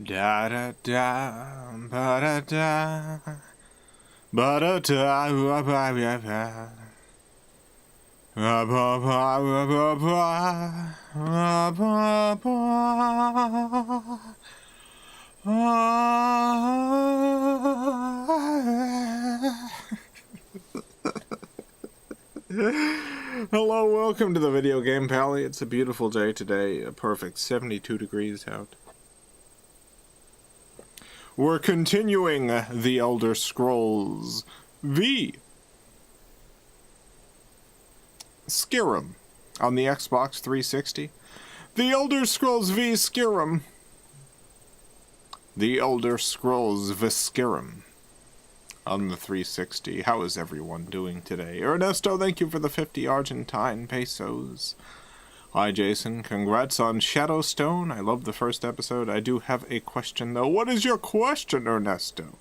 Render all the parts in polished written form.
Da da da ba da da ba da da ba ba ba ba ba ba ba ba ba ba ba. Hello, welcome to the Video Game Pally. It's a beautiful day today, a perfect 72 degrees out. We're continuing The Elder Scrolls V. Skyrim on the Xbox 360. The Elder Scrolls V Skyrim. The Elder Scrolls V Skyrim on the 360. How is everyone doing today? Ernesto, thank you for the 50 Argentine pesos. Hi, Jason. Congrats on Shadowstone. I love the first episode. I do have a question, though. What is your question, Ernesto?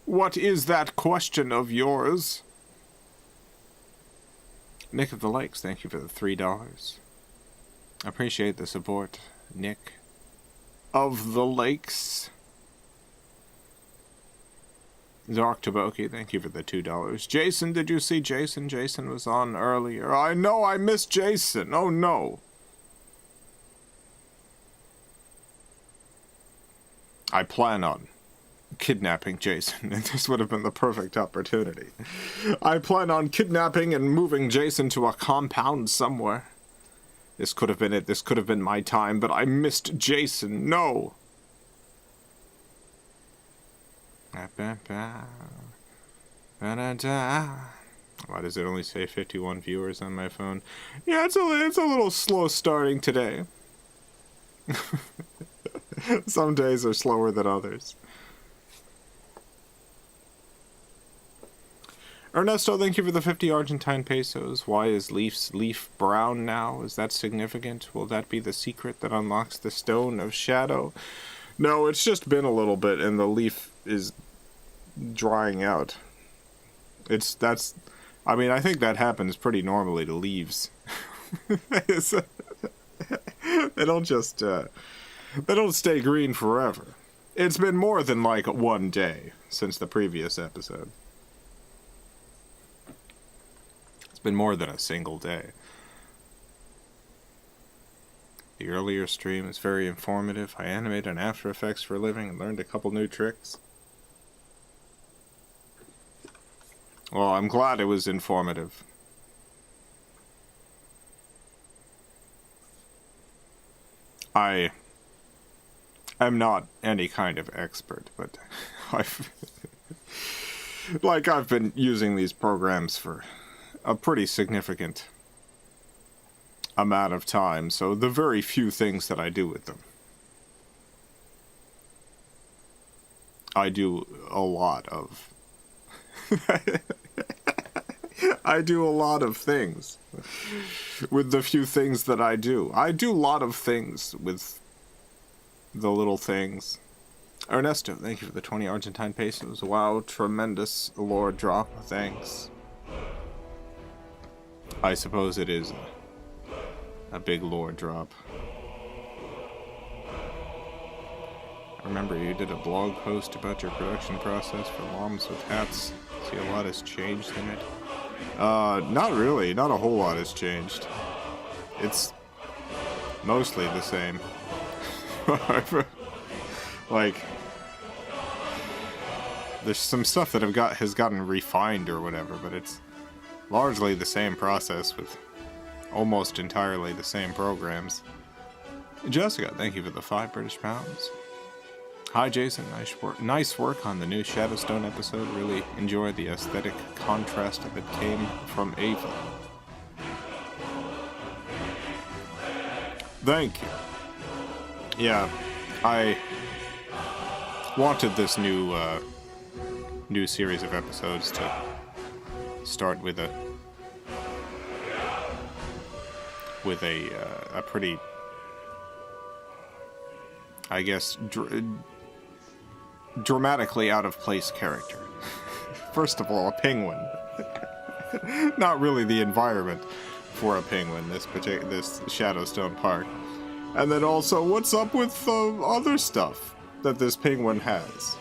What is that question of yours? Nick of the Lakes, thank you for the $3. Appreciate the support, Nick of the Lakes. Zark Taboki, thank you for the $2. Jason, did you see Jason? Jason was on earlier. I know, I missed Jason. Oh, no. I plan on kidnapping Jason, and this would have been the perfect opportunity. I plan on kidnapping and moving Jason to a compound somewhere. This could have been it. This could have been my time, but I missed Jason. No. Why does it only say 51 viewers on my phone? Yeah, it's a little slow starting today. Some days are slower than others. Ernesto, thank you for the 50 Argentine pesos. Why is leaf brown now? Is that significant? Will that be the secret that unlocks the Stone of Shadow? No, it's just been a little bit, and the leaf is drying out. I mean, I think that happens pretty normally to leaves. They don't just, they don't stay green forever. It's been more than like one day since the previous episode. It's been more than a single day. The earlier stream is very informative. I animate in After Effects for a living and learned a couple new tricks. Well, I'm glad it was informative. I am not any kind of expert, but I've been using these programs for a pretty significant amount of time, so the very few things that I do with them, I do a lot of. I do a lot of things with the few things that I do. I do a lot of things with the little things. Ernesto, thank you for the 20 Argentine pesos. Wow, tremendous lore drop. Thanks. I suppose it is a big lore drop. I remember you did a blog post about your production process for Moms with Hats. See, a lot has changed in it. Not really. Not a whole lot has changed. It's mostly the same. Like, there's some stuff that has gotten refined or whatever, but it's largely the same process with almost entirely the same programs. Jessica, thank you for the 5 British pounds. Hi Jason, nice work on the new Shadowstone episode. Really enjoyed the aesthetic contrast that came from Ava. Thank you. Yeah, I wanted this new series of episodes to start with a pretty, I guess, dramatically out of place character. First of all, a penguin. Not really the environment for a penguin, this Shadowstone Park. And then also, what's up with other stuff that this penguin has?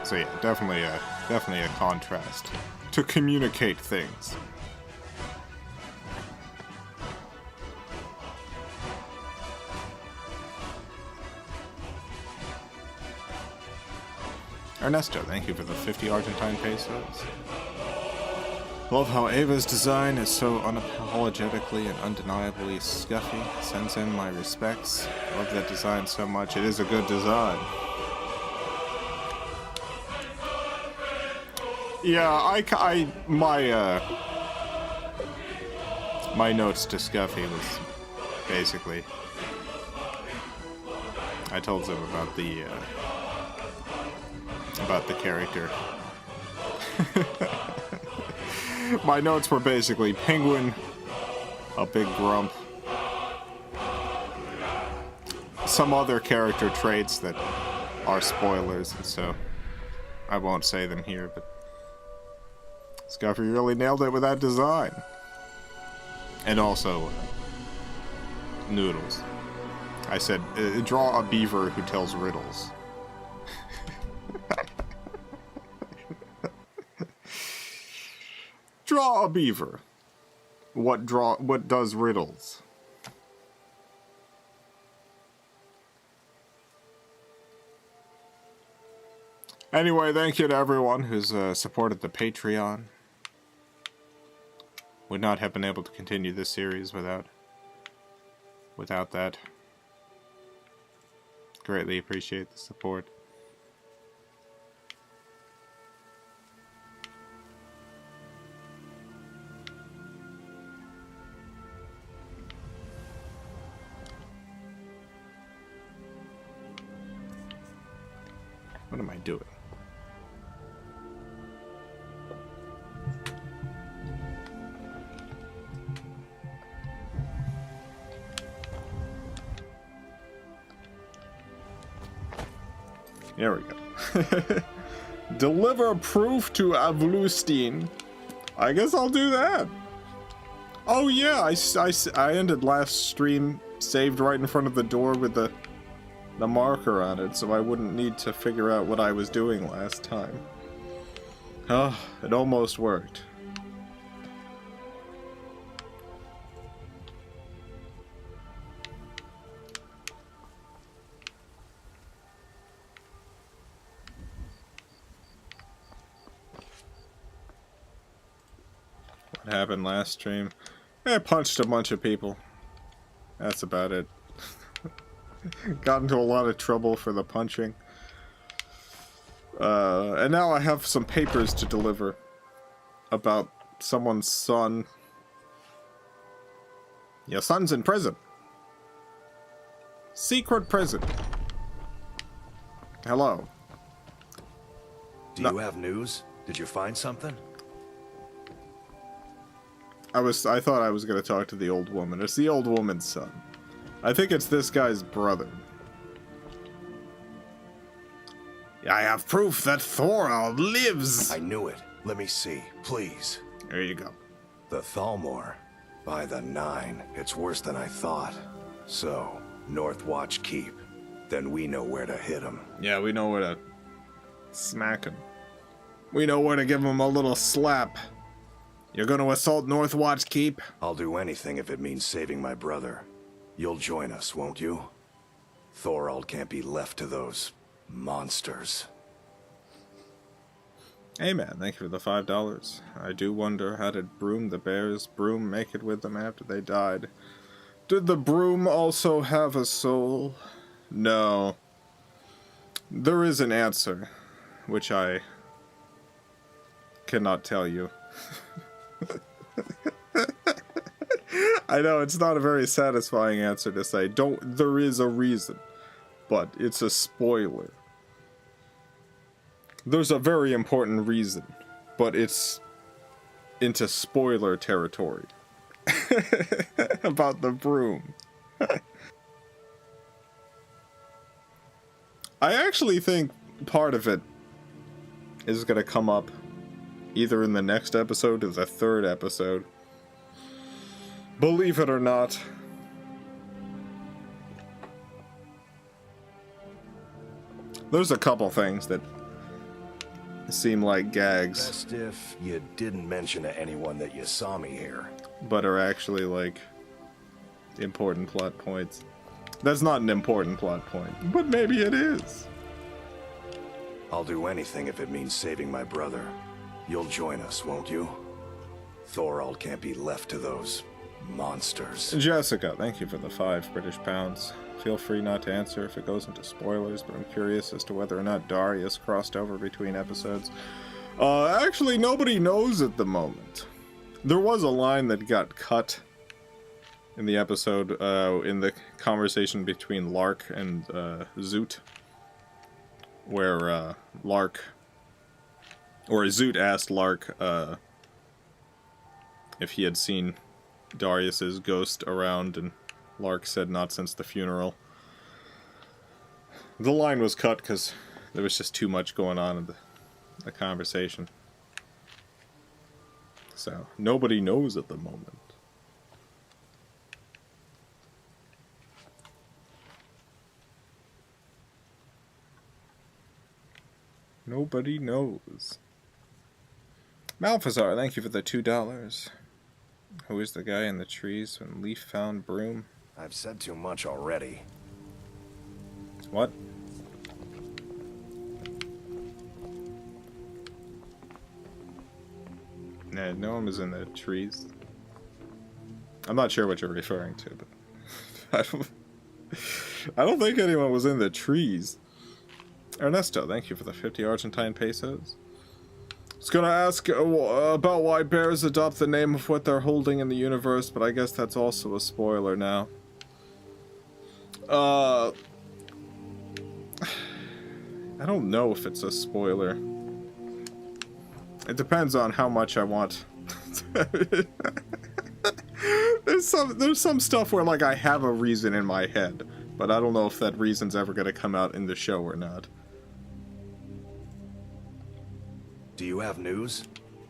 So yeah, definitely a contrast to communicate things. Ernesto, thank you for the 50 Argentine pesos. Love how Ava's design is so unapologetically and undeniably scuffy. Sends in my respects. Love that design so much. It is a good design. Yeah, my notes to Scuffy was basically, I told them about the character. My notes were basically penguin, a big grump, some other character traits that are spoilers, and so I won't say them here, but Scuffy really nailed it with that design. And also, Noodles. I said, draw a beaver who tells riddles. Draw a beaver. What does riddles? Anyway, thank you to everyone who's supported the Patreon. Would not have been able to continue this series without that. Greatly appreciate the support. What am I doing? There we go. Deliver proof to Avlustin. I guess I'll do that. Oh yeah, I ended last stream saved right in front of the door with the marker on it, so I wouldn't need to figure out what I was doing last time. Oh, it almost worked. What happened last stream? I punched a bunch of people. That's about it. Got into a lot of trouble for the punching. And now I have some papers to deliver about someone's son. Your son's in prison. Secret prison. Hello. Do you have news? Did you find something? I thought I was going to talk to the old woman. It's the old woman's son. I think it's this guy's brother. I have proof that Thorald lives! I knew it. Let me see, please. There you go. The Thalmor. By the 9. It's worse than I thought. So, Northwatch Keep. Then we know where to hit him. Yeah, we know where to smack him. We know where to give him a little slap. You're gonna assault Northwatch Keep? I'll do anything if it means saving my brother. You'll join us, won't you? Thorald can't be left to those monsters. Hey man, thank you for the $5. I do wonder, how did Broom the Bear's broom make it with them after they died? Did the broom also have a soul? No. There is an answer, which I cannot tell you. I know, it's not a very satisfying answer to say. There is a reason, but it's a spoiler. There's a very important reason, but it's into spoiler territory. About the broom. I actually think part of it is going to come up either in the next episode or the third episode. Believe it or not. There's a couple things that seem like gags. Best if you didn't mention to anyone that you saw me here. But are actually, like, important plot points. That's not an important plot point, but maybe it is. I'll do anything if it means saving my brother. You'll join us, won't you? Thorald can't be left to those monsters. Jessica, thank you for the £5 British. Feel free not to answer if it goes into spoilers, but I'm curious as to whether or not Darius crossed over between episodes. Actually, nobody knows at the moment. There was a line that got cut in the episode, in the conversation between Lark and Zoot, where Zoot asked Lark if he had seen Darius's ghost around, and Lark said not since the funeral. The line was cut because there was just too much going on in the conversation. So, nobody knows at the moment. Nobody knows. Malphazar, thank you for the $2. Who is the guy in the trees when Leaf found Broom? I've said too much already. What? Nah, no one was in the trees. I'm not sure what you're referring to, but I don't think anyone was in the trees. Ernesto, thank you for the 50 Argentine pesos. I was gonna ask about why bears adopt the name of what they're holding in the universe, but I guess that's also a spoiler now. I don't know if it's a spoiler. It depends on how much I want. There's some stuff where, like, I have a reason in my head, but I don't know if that reason's ever gonna come out in the show or not. Do you have news?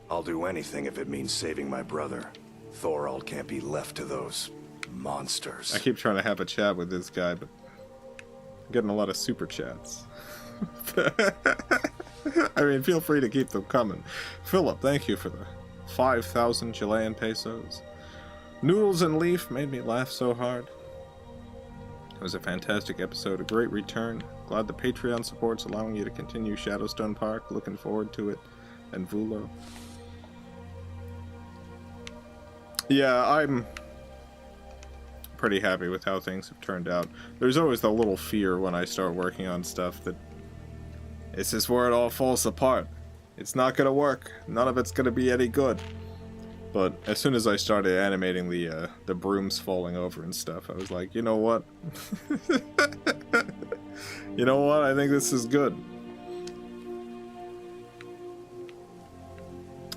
I'll do anything if it means saving my brother. Thorald can't be left to those monsters. I keep trying to have a chat with this guy, but I'm getting a lot of super chats. I mean, feel free to keep them coming. Philip, thank you for the 5,000 Chilean pesos. Noodles and Leaf made me laugh so hard. It was a fantastic episode, a great return. Glad the Patreon support's allowing you to continue Shadowstone Park. Looking forward to it. And Vulo. Yeah, I'm pretty happy with how things have turned out. There's always the little fear when I start working on stuff that this is where it all falls apart. It's not gonna work. None of it's gonna be any good. But as soon as I started animating the brooms falling over and stuff, I was like, you know what? You know what? I think this is good.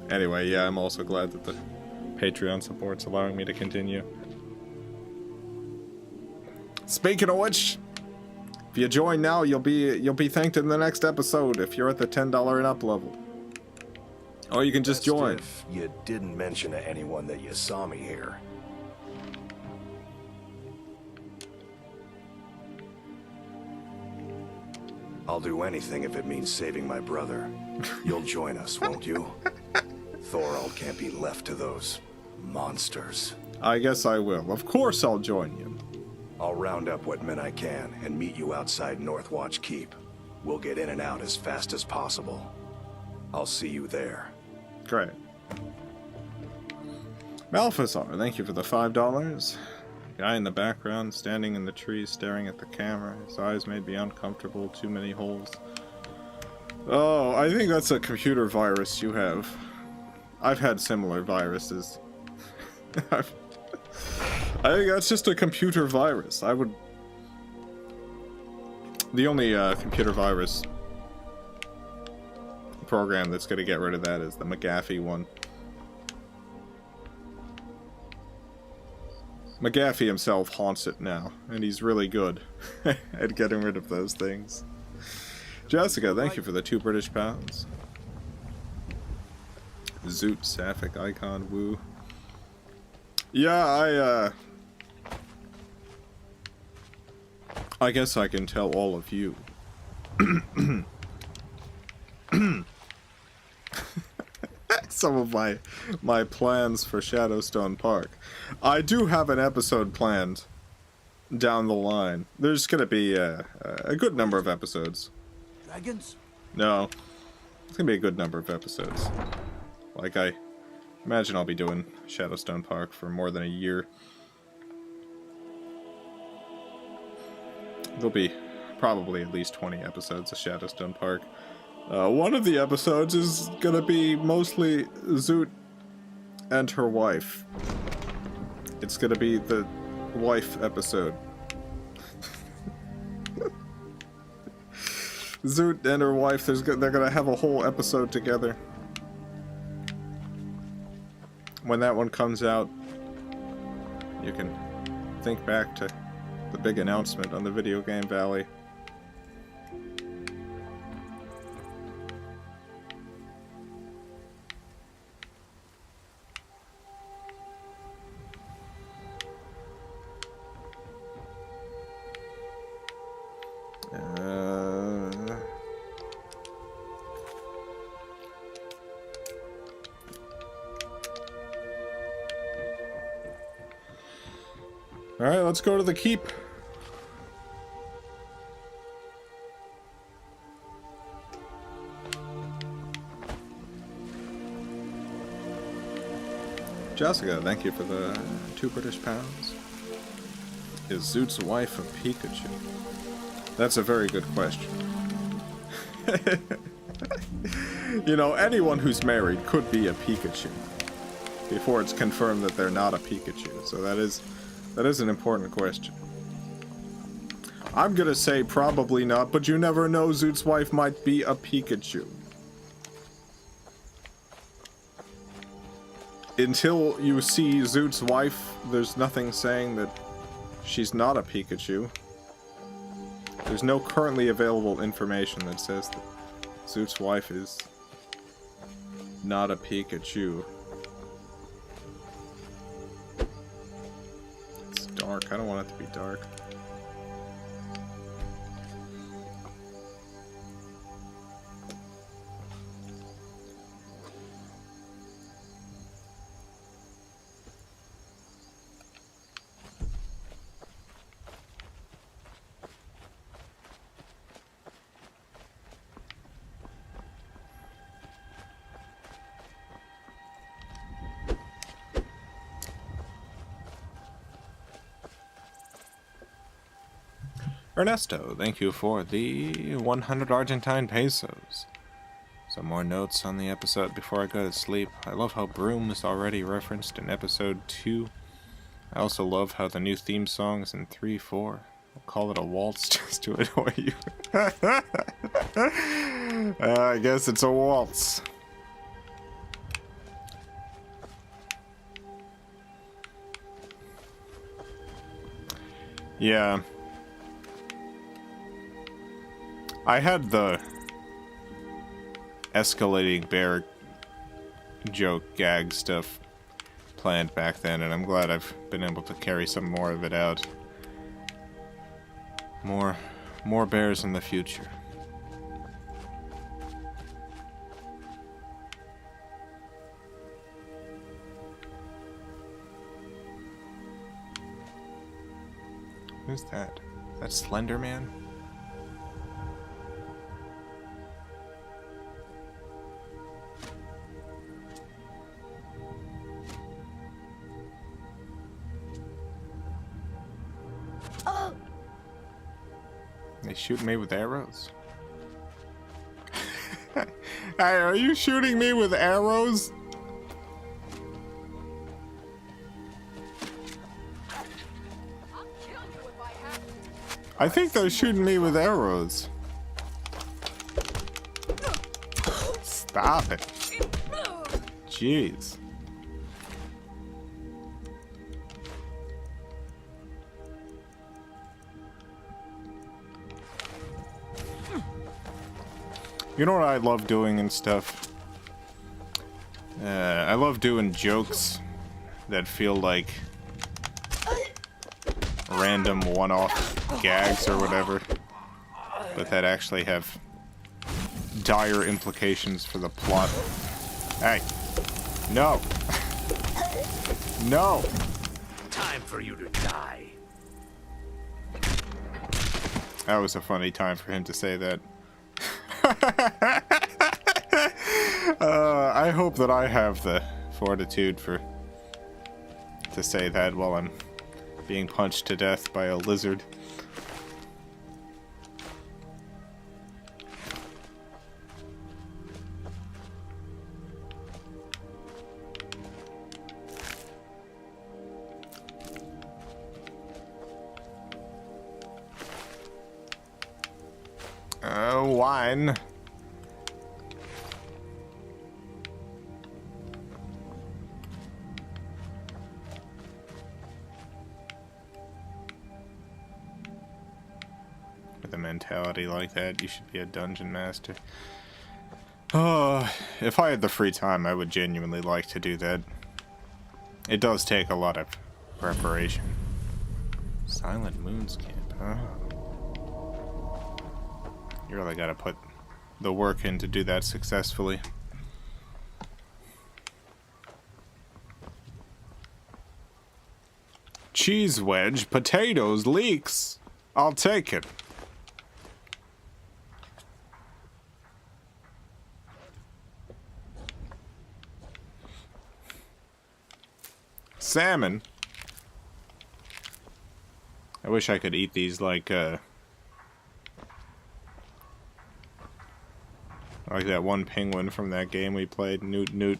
Anyway, yeah, I'm also glad that the Patreon support's allowing me to continue. Speaking of which, if you join now, you'll be thanked in the next episode if you're at the $10 and up level. Or you can just join. If you didn't mention to anyone that you saw me here. I'll do anything if it means saving my brother. You'll join us, won't you? Thorald can't be left to those monsters. I guess I will. Of course I'll join you. I'll round up what men I can and meet you outside Northwatch Keep. We'll get in and out as fast as possible. I'll see you there. Great. Malphazar, thank you for the $5. Guy in the background, standing in the trees, staring at the camera. His eyes made me uncomfortable. Too many holes. Oh, I think that's a computer virus you have. I've had similar viruses. I think that's just a computer virus. The only computer virus program that's going to get rid of that is the McAfee one. McAfee himself haunts it now, and he's really good at getting rid of those things. Jessica, thank you for the £2 British. Zoot, Sapphic, Icon, Woo. Yeah, I guess I can tell all of you. Some of my plans for Shadowstone Park. I do have an episode planned down the line. There's gonna be a good number of episodes. Dragons? No, it's gonna be a good number of episodes. Like, I imagine I'll be doing Shadowstone Park for more than a year. There'll be probably at least 20 episodes of Shadowstone Park. One of the episodes is gonna be mostly Zoot and her wife. It's gonna be the wife episode. Zoot and her wife, they're gonna have a whole episode together. When that one comes out, you can think back to the big announcement on the Video Game Valley. Alright, let's go to the keep. Jessica, thank you for the 2 British pounds. Is Zoot's wife a Pikachu? That's a very good question. You know, anyone who's married could be a Pikachu before it's confirmed that they're not a Pikachu. So that is an important question. I'm gonna say probably not, but you never know, Zoot's wife might be a Pikachu. Until you see Zoot's wife, there's nothing saying that she's not a Pikachu. There's no currently available information that says that Zoot's wife is not a Pikachu. It's dark. I don't want it to be dark. Ernesto, thank you for the 100 Argentine pesos. Some more notes on the episode before I go to sleep. I love how Broom is already referenced in episode 2. I also love how the new theme song is in 3/4. I'll call it a waltz just to annoy you. I guess it's a waltz. Yeah. I had the escalating bear joke gag stuff planned back then, and I'm glad I've been able to carry some more of it out. More bears in the future. Who's that? Is that Slender Man? They shoot me with arrows? Hey, are you shooting me with arrows? I think they're shooting me with arrows. Stop it. Jeez. You know what I love doing and stuff? I love doing jokes that feel like random one-off gags or whatever, but that actually have dire implications for the plot. Hey, no. No. Time for you to die. That was a funny time for him to say that. I hope that I have the fortitude to say that while I'm being punched to death by a lizard. Wine. With a mentality like that, you should be a dungeon master. Oh, if I had the free time, I would genuinely like to do that. It does take a lot of preparation. Silent Moons Camp, huh? You really gotta put the work in to do that successfully. Cheese wedge, potatoes, leeks. I'll take it. Salmon. I wish I could eat these like that one penguin from that game we played, Newt Newt.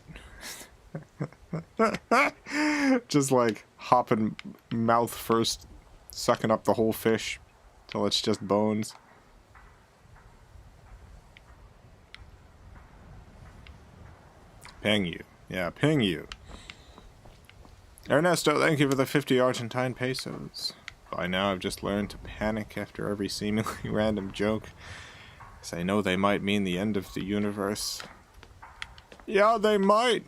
Just like hopping mouth first, sucking up the whole fish till it's just bones. Ping you. Yeah, ping you. Ernesto, thank you for the 50 Argentine pesos. By now I've just learned to panic after every seemingly random joke. I know they might mean the end of the universe. Yeah, they might.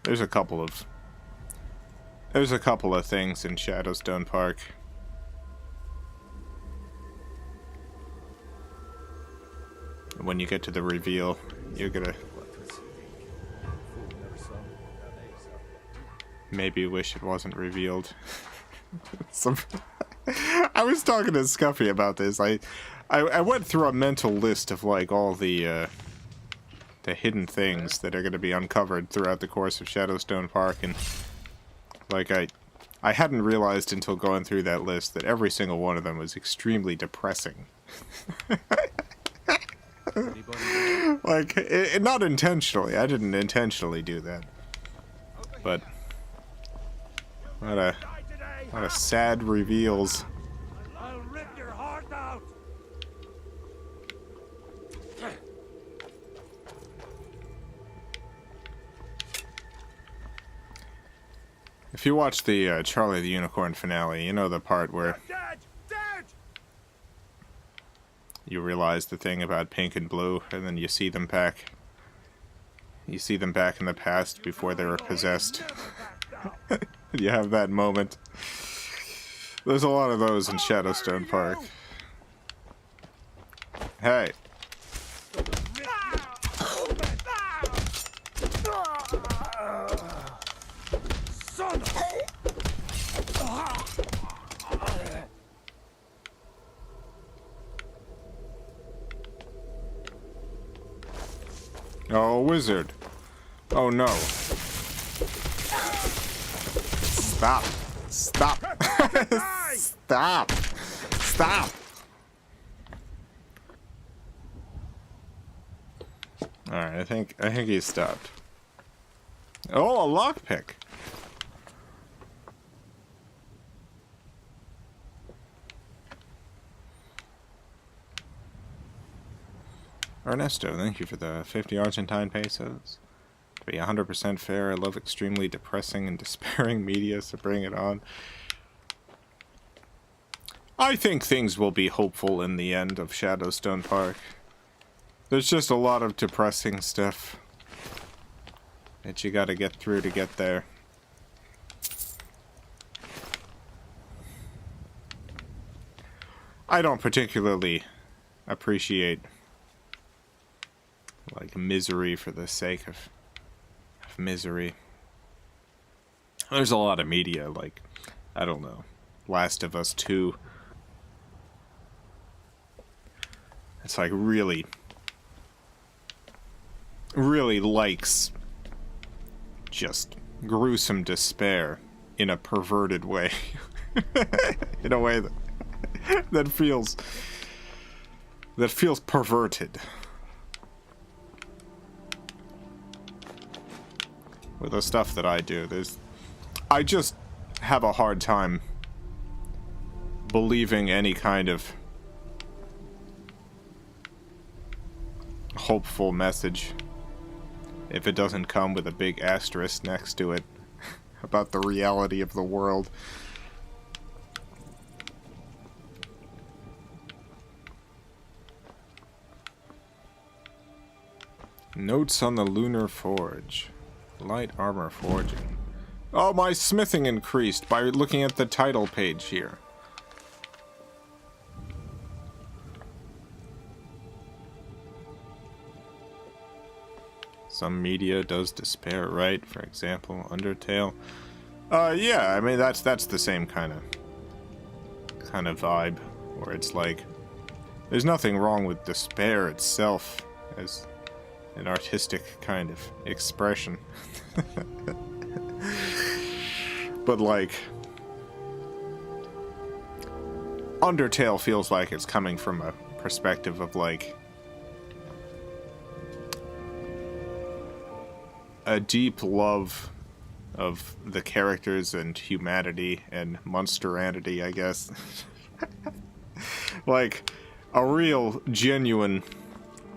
There's a couple of things in Shadowstone Park. When you get to the reveal, you're gonna maybe wish it wasn't revealed. I was talking to Scuffy about this. I went through a mental list of like all the hidden things that are going to be uncovered throughout the course of Shadowstone Park, and like I hadn't realized until going through that list that every single one of them was extremely depressing. Like not intentionally. I didn't intentionally do that, but what a sad reveals. I'll rip your heart out. If you watch the Charlie the Unicorn finale, you know the part where you realize the thing about Pink and Blue, and then you see them back. You see them back in the past before they were possessed. You have that moment. There's a lot of those in Shadowstone Park. Hey. Oh, wizard. Oh no. Stop. Stop. Stop. Stop. Alright, I think he stopped. Oh, a lockpick. Ernesto, thank you for the 50 Argentine pesos. To be 100% fair, I love extremely depressing and despairing media, so bring it on. I think things will be hopeful in the end of Shadowstone Park. There's just a lot of depressing stuff that you gotta get through to get there. I don't particularly appreciate like misery for the sake of misery. There's a lot of media, like, I don't know, Last of Us 2. It's like really likes just gruesome despair in a perverted way. In a way that feels perverted. With the stuff that I do, I just have a hard time believing any kind of hopeful message if it doesn't come with a big asterisk next to it about the reality of the world. Notes on the Lunar Forge. Light armor forging. Oh, my smithing increased by looking at the title page here. Some media does despair, right? For example, Undertale. Yeah, I mean that's the same kind of vibe, where it's like there's nothing wrong with despair itself as an artistic kind of expression. But like Undertale feels like it's coming from a perspective of like a deep love of the characters and humanity and monsteranity, I guess. Like a real genuine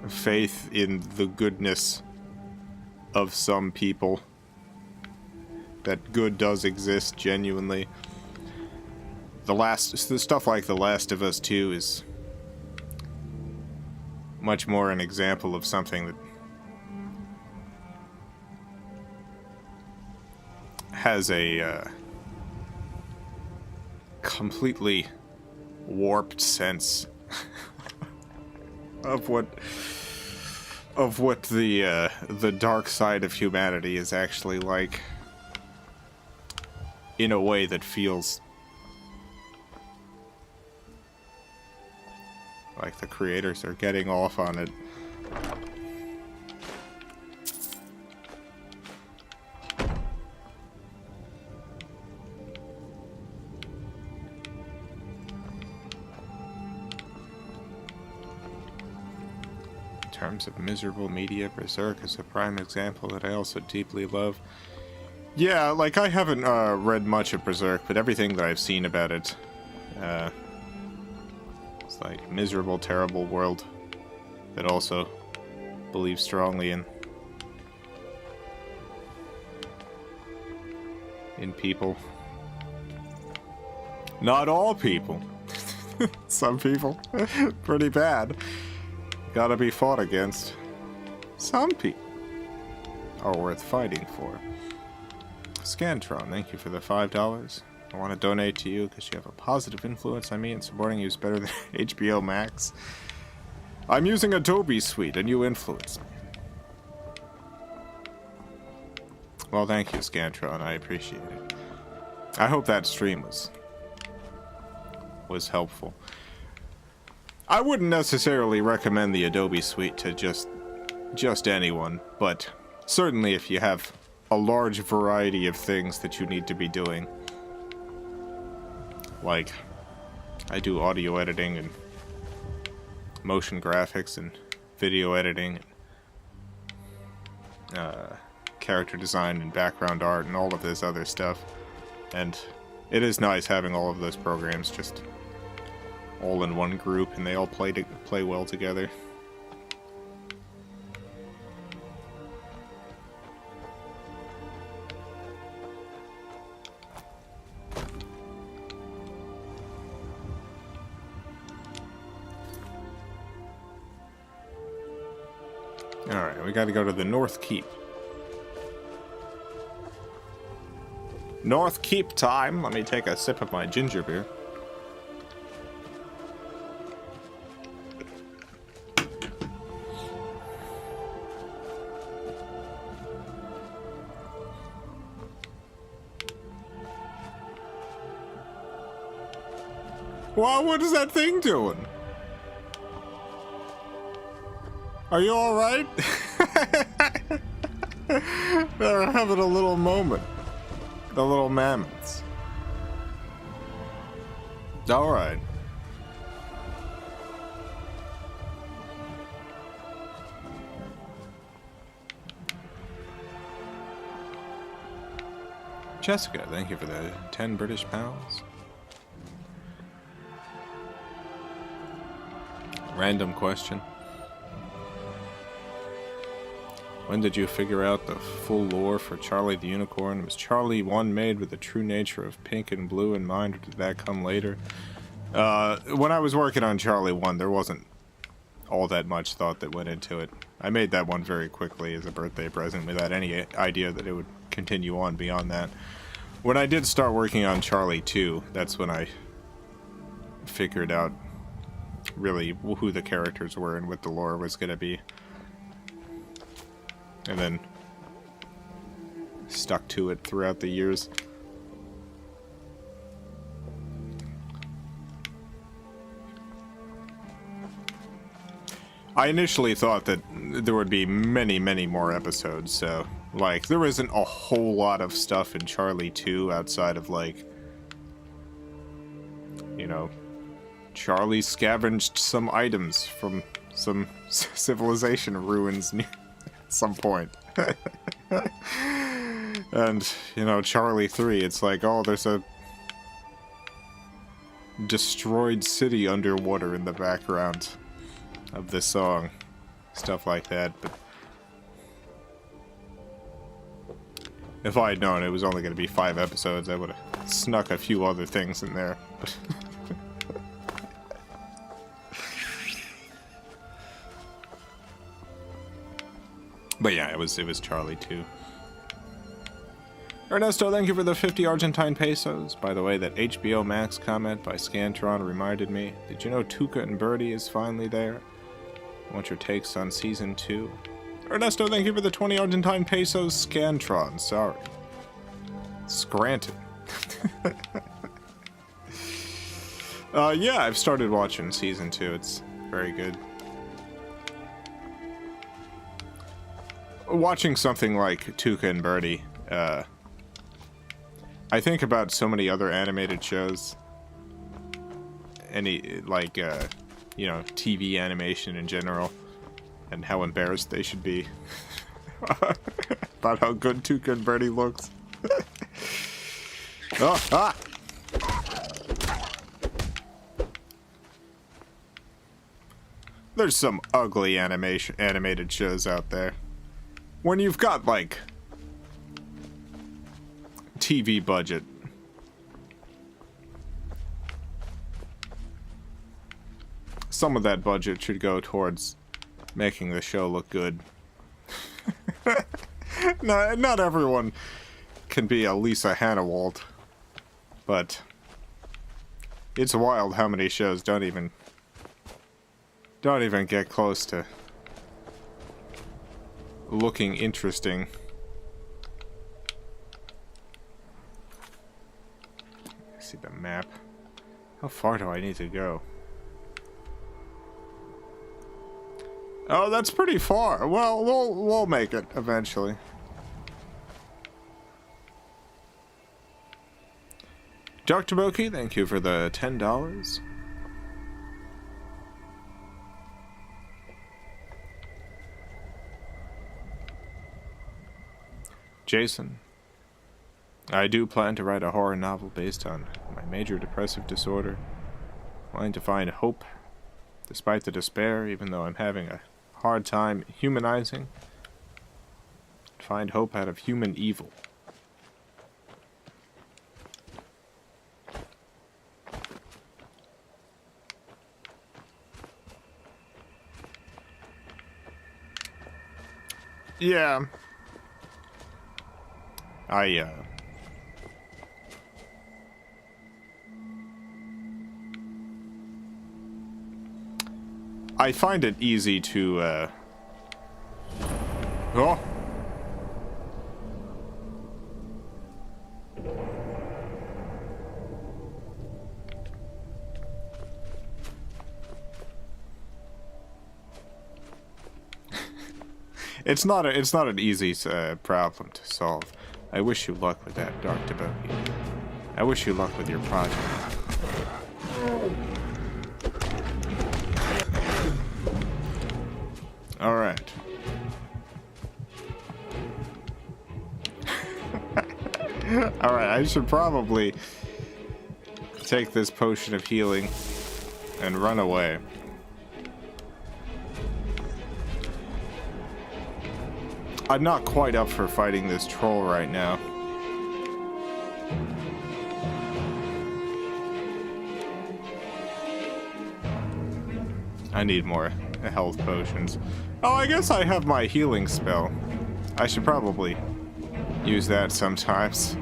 faith in the goodness of some people, that good does exist genuinely. The stuff like The Last of Us 2 is much more an example of something that has a completely warped sense of what the dark side of humanity is actually like, in a way that feels like the creators are getting off on it. In terms of miserable media, Berserk is a prime example that I also deeply love. Yeah, like I haven't read much of Berserk, but everything that I've seen about it, it's like miserable, terrible world that also believes strongly in people. Not all people. Some people, pretty bad. Gotta be fought against. Some people are worth fighting for. Scantron, thank you for the $5. I want to donate to you because you have a positive influence on me, and supporting you is better than HBO Max. I'm using Adobe Suite, and you influence me. Well, thank you, Scantron. I appreciate it. I hope that stream was helpful. I wouldn't necessarily recommend the Adobe Suite to just anyone, but certainly if you have a large variety of things that you need to be doing. Like, I do audio editing and motion graphics and video editing, character design and background art and all of this other stuff. And it is nice having all of those programs just all in one group and they all play well together. Alright, we gotta go to the North Keep. North Keep time! Let me take a sip of my ginger beer. Wow, what is that thing doing? Are you alright? They're having a little moment. The little mammoths. Alright. Jessica, thank you for the 10 British pounds. Random question. When did you figure out the full lore for Charlie the Unicorn? Was Charlie 1 made with the true nature of pink and blue in mind, or did that come later? When I was working on Charlie 1, there wasn't all that much thought that went into it. I made that one very quickly as a birthday present without any idea that it would continue on beyond that. When I did start working on Charlie 2, that's when I figured out really who the characters were and what the lore was going to be. And then stuck to it throughout the years. I initially thought that there would be many, many more episodes, so, like, there isn't a whole lot of stuff in Charlie 2 outside of, like, you know, Charlie scavenged some items from some civilization ruins near at some point. And, you know, Charlie 3, it's like, oh, there's a destroyed city underwater in the background of this song. Stuff like that, but if I had known it was only going to be 5 episodes, I would have snuck a few other things in there. But yeah, it was Charlie 2. Ernesto, thank you for the 50 Argentine pesos. By the way, that HBO Max comment by Scantron reminded me. Did you know Tuca and Birdie is finally there? I want your takes on Season 2. Ernesto, thank you for the 20 Argentine pesos. Scantron, sorry. Scranton. Yeah, I've started watching Season 2. It's very good. Watching something like Tuca and Birdie, I think about so many other animated shows. Any, like, you know, TV animation in general, and how embarrassed they should be about how good Tuca and Birdie looks. Oh, ah! There's some ugly animated shows out there. When you've got, like, TV budget, some of that budget should go towards making the show look good. No, not everyone can be a Lisa Hannawalt, but it's wild how many shows don't even get close to looking interesting. Let's see the map. How far do I need to go? Oh, that's pretty far. Well, we'll make it eventually. Dr. Boki, thank you for the $10. Jason, I do plan to write a horror novel based on my major depressive disorder. Wanting to find hope, despite the despair, even though I'm having a hard time humanizing. Find hope out of human evil. Yeah. I find it easy to, oh. It's not an easy problem to solve. I wish you luck with that, Dr. Bogey. I wish you luck with your project. All right. All right, I should probably take this potion of healing and run away. I'm not quite up for fighting this troll right now. I need more health potions. Oh, I guess I have my healing spell. I should probably use that sometimes.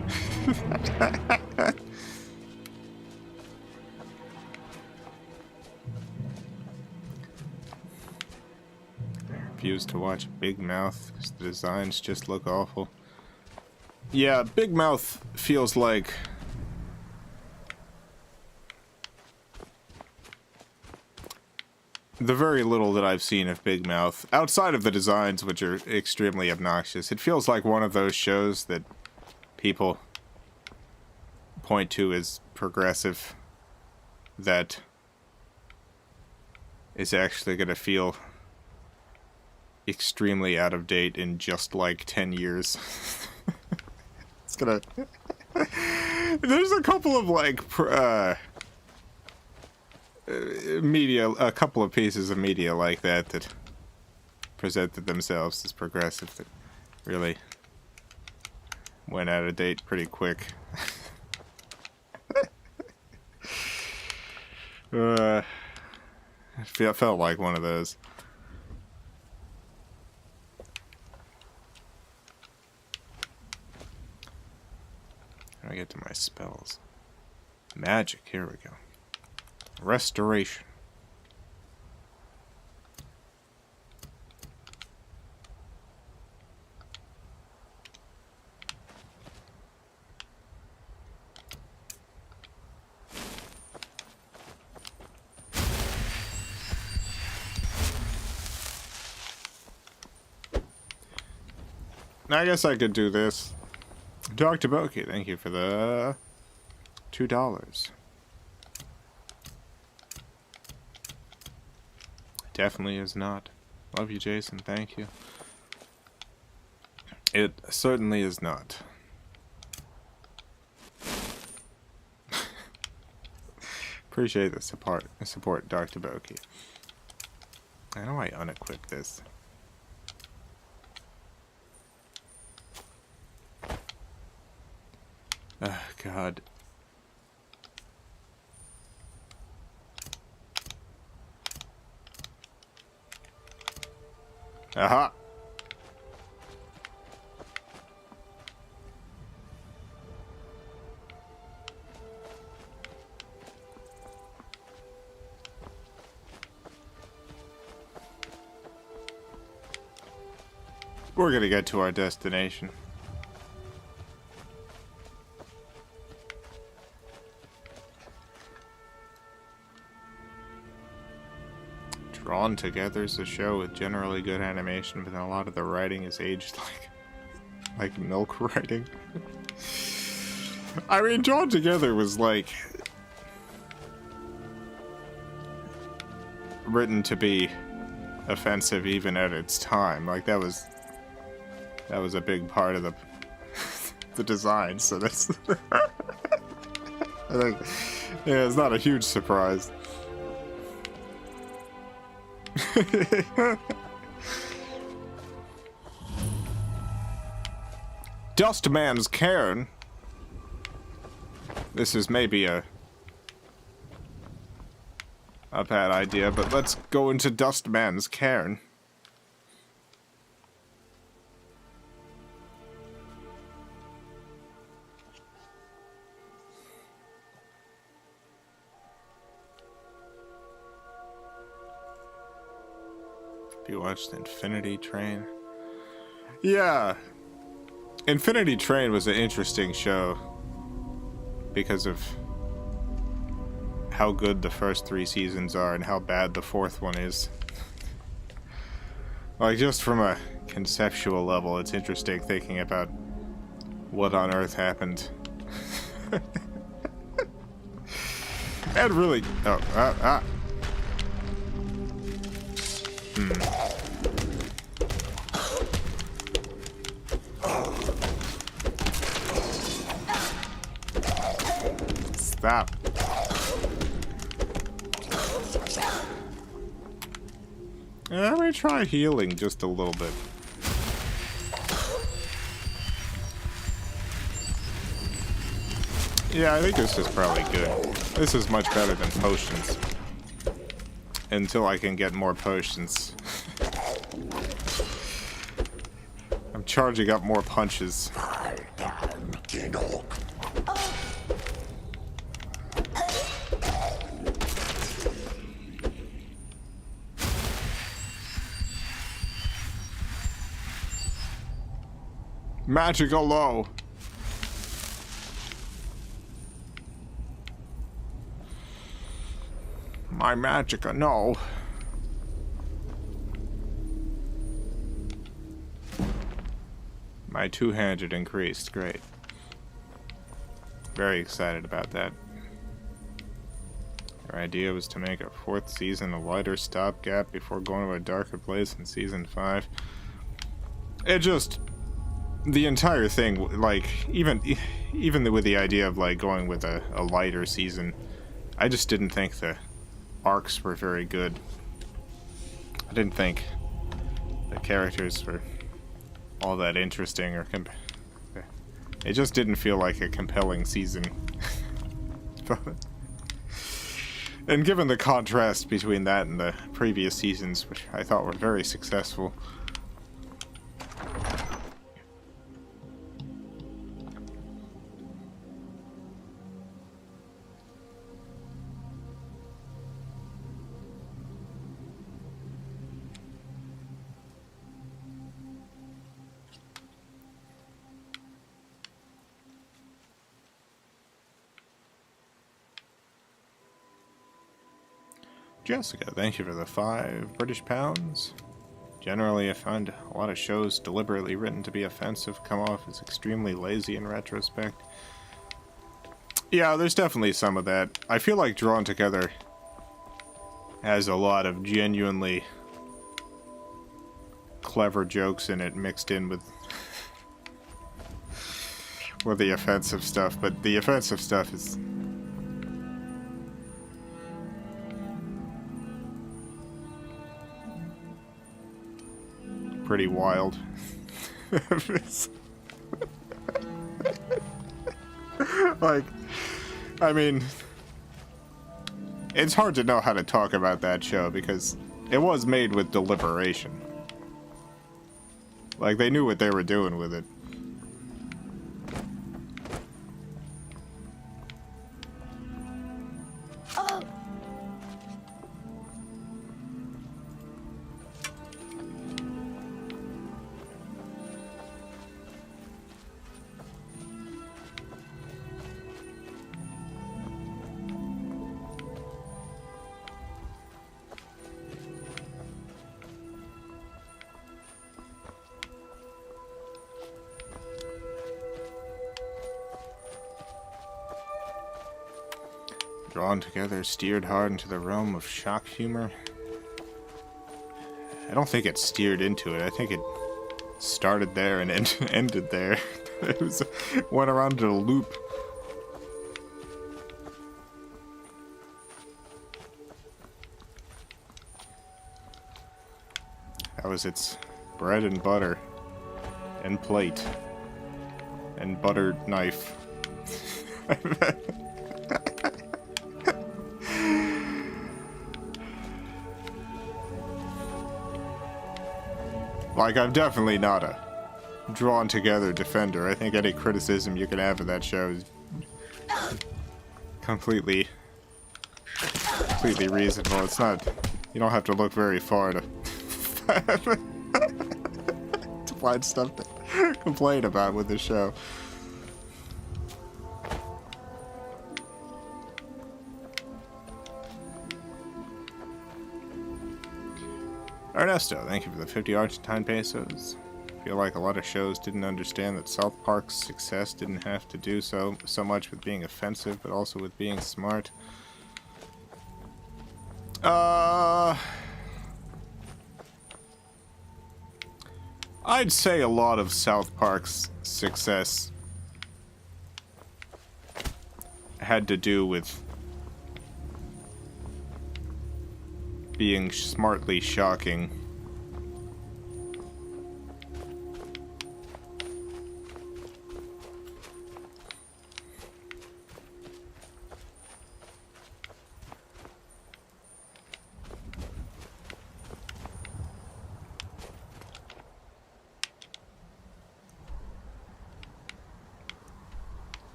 Refuse to watch Big Mouth because the designs just look awful. Yeah, Big Mouth feels like the very little that I've seen of Big Mouth, outside of the designs, which are extremely obnoxious, it feels like one of those shows that people point to as progressive that is actually going to feel extremely out of date in just like 10 years. It's gonna... There's a couple of like media, a couple of pieces of media like that that presented themselves as progressive that really went out of date pretty quick. I felt like one of those. How do I get to my spells? Magic, here we go. Restoration. I guess I could do this. Dr. Bokeh, thank you for the $2. Definitely is not. Love you, Jason. Thank you. It certainly is not. Appreciate the support, Dr. Bokeh. How do I unequip this? Oh, God. Aha! We're gonna get to our destination. Tron Together is a show with generally good animation, but then a lot of the writing is aged like milk writing. I mean, Drawn Together was like written to be offensive even at its time. Like that was a big part of the design. So that's I think yeah, it's not a huge surprise. Dustman's Cairn. This is maybe a bad idea, but let's go into Dustman's Cairn. Have you watched Infinity Train? Yeah. Infinity Train was an interesting show because of how good the first 3 seasons are and how bad the 4th one is. Like, just from a conceptual level, it's interesting thinking about what on earth happened. And really... Stop. Let me try healing just a little bit. Yeah, I think this is probably good. This is much better than potions. Until I can get more potions. I'm charging up more punches. Magical low. My magica, no. My 200 increased, great. Very excited about that. Our idea was to make a 4th season a lighter stopgap before going to a darker place in season 5. It just... The entire thing, like, even with the idea of, like, going with a lighter season, I just didn't think the arcs were very good. I didn't think the characters were all that interesting, or it just didn't feel like a compelling season. And given the contrast between that and the previous seasons, which I thought were very successful, Jessica, thank you for the 5 British pounds. Generally, I find a lot of shows deliberately written to be offensive come off as extremely lazy in retrospect. Yeah, there's definitely some of that. I feel like Drawn Together has a lot of genuinely clever jokes in it mixed in with the offensive stuff, but the offensive stuff is pretty wild. Like, I mean, it's hard to know how to talk about that show because it was made with deliberation. Like, they knew what they were doing with it. Drawn Together steered hard into the realm of shock humor. I don't think it steered into it. I think it started there and ended there. It went around in a loop. That was its bread and butter and plate and butter knife. Like, I'm definitely not a Drawn Together defender. I think any criticism you can have of that show is completely reasonable. It's not, you don't have to look very far to To find stuff to complain about with the show. Ernesto, thank you for the 50 Argentine pesos. I feel like a lot of shows didn't understand that South Park's success didn't have to do so much with being offensive, but also with being smart. I'd say a lot of South Park's success had to do with being smartly shocking.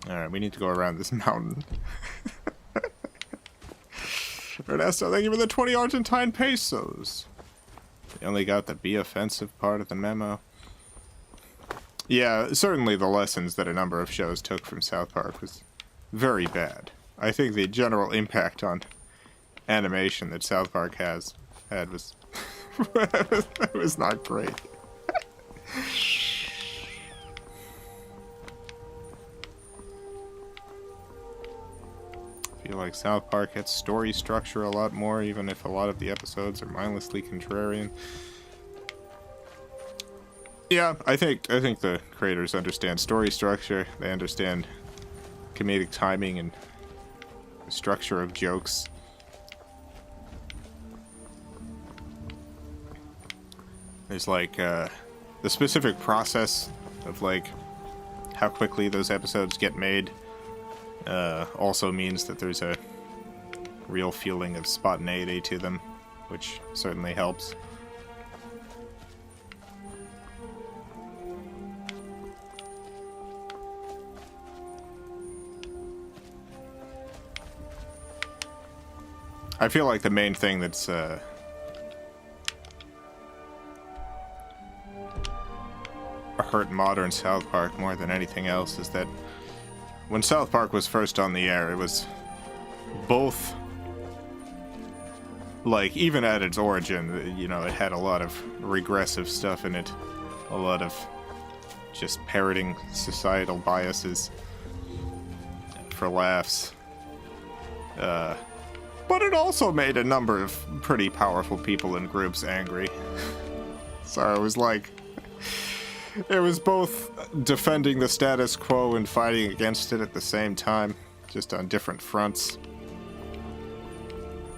Alright, we need to go around this mountain. Ernesto, thank you for the 20 Argentine pesos. They only got the be offensive part of the memo. Yeah, certainly the lessons that a number of shows took from South Park was very bad. I think the general impact on animation that South Park had was it was not great. I feel like South Park hits story structure a lot more, even if a lot of the episodes are mindlessly contrarian. Yeah, I think the creators understand story structure. They understand comedic timing and the structure of jokes. There's like the specific process of like how quickly those episodes get made. Also means that there's a real feeling of spontaneity to them, which certainly helps. I feel like the main thing that's hurt modern South Park more than anything else is that when South Park was first on the air, it was both, like, even at its origin, you know, it had a lot of regressive stuff in it, a lot of just parroting societal biases for laughs. But it also made a number of pretty powerful people and groups angry. So it was like, it was both defending the status quo and fighting against it at the same time, just on different fronts.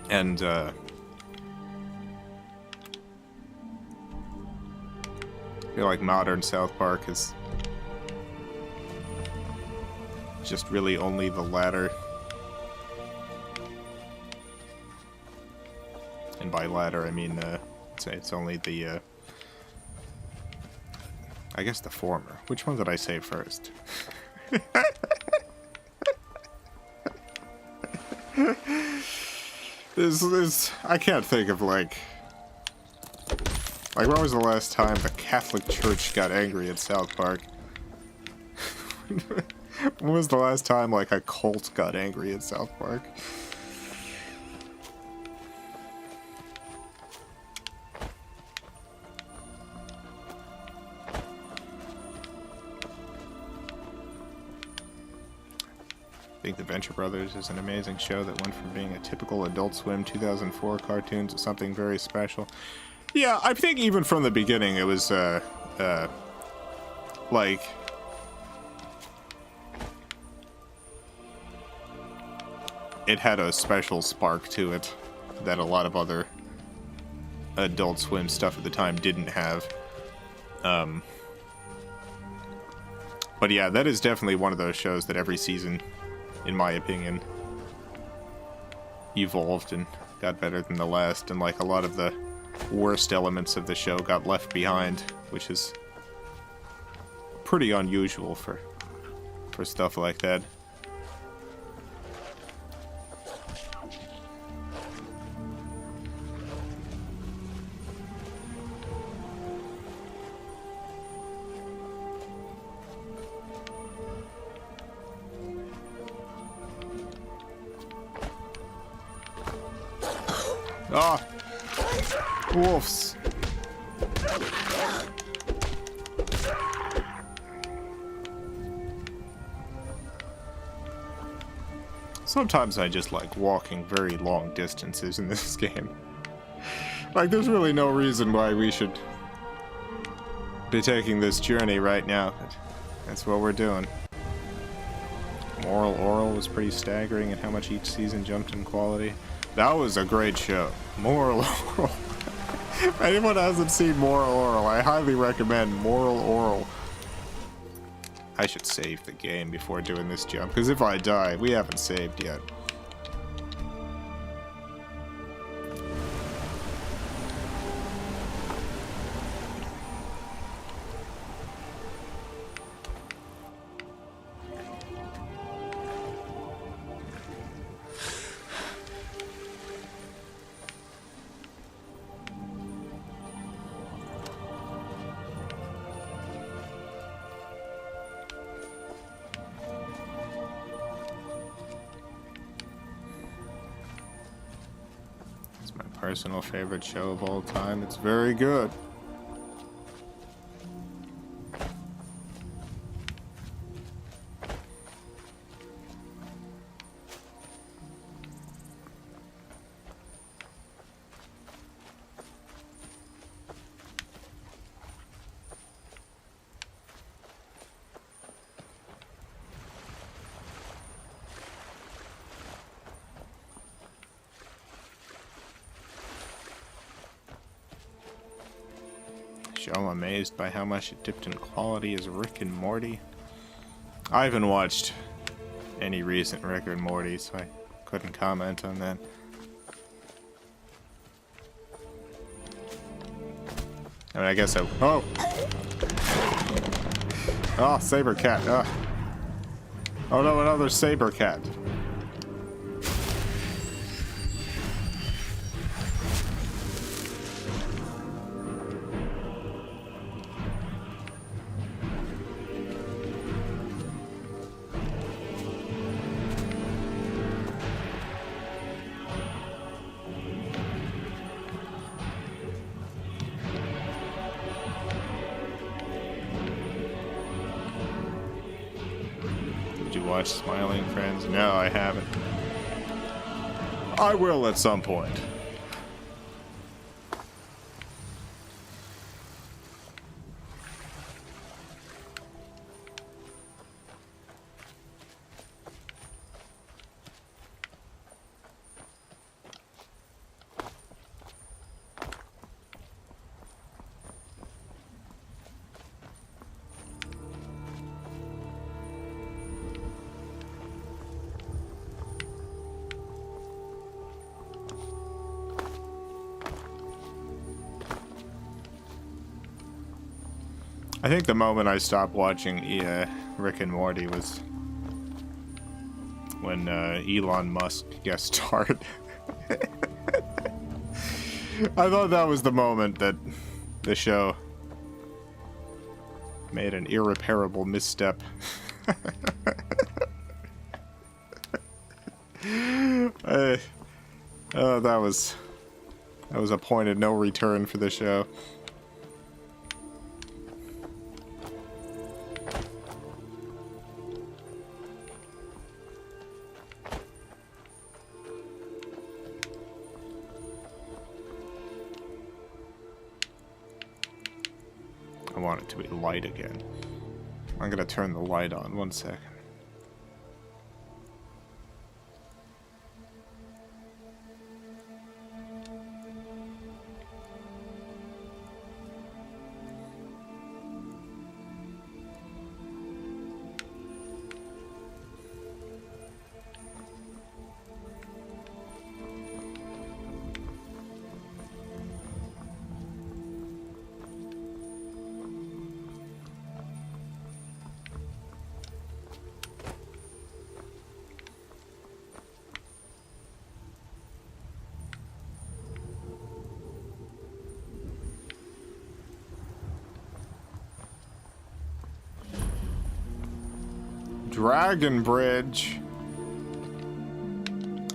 And, I feel like modern South Park is just really only the latter. And by latter, I mean, it's only the, I guess the former. Which one did I say first? I can't think of, like, when was the last time the Catholic Church got angry at South Park? When was the last time, like, a cult got angry at South Park? I think The Venture Brothers is an amazing show that went from being a typical Adult Swim 2004 cartoon to something very special. Yeah, I think even from the beginning it was, like, it had a special spark to it that a lot of other Adult Swim stuff at the time didn't have. But yeah, that is definitely one of those shows that every season, in my opinion, evolved and got better than the last, and like a lot of the worst elements of the show got left behind, which is pretty unusual for stuff like that. Ah! Wolves! Sometimes I just like walking very long distances in this game. Like, there's really no reason why we should be taking this journey right now, but that's what we're doing. Moral Oral was pretty staggering at how much each season jumped in quality. That was a great show. Moral Oral. If anyone hasn't seen Moral Oral, I highly recommend Moral Oral. I should save the game before doing this jump, because if I die, we haven't saved yet. Personal favorite show of all time. It's very good. I'm amazed by how much it dipped in quality as Rick and Morty. I haven't watched any recent Rick and Morty, so I couldn't comment on that. I mean, I guess I... Oh! Oh, saber cat. Oh no, another saber cat. Watch Smiling Friends? No, I haven't. I will at some point. I think the moment I stopped watching Rick and Morty was when Elon Musk guest starred. I thought that was the moment that the show made an irreparable misstep. That was a point of no return for the show. I want it to be light again. I'm gonna turn the light on, 1 second. Dragon Bridge.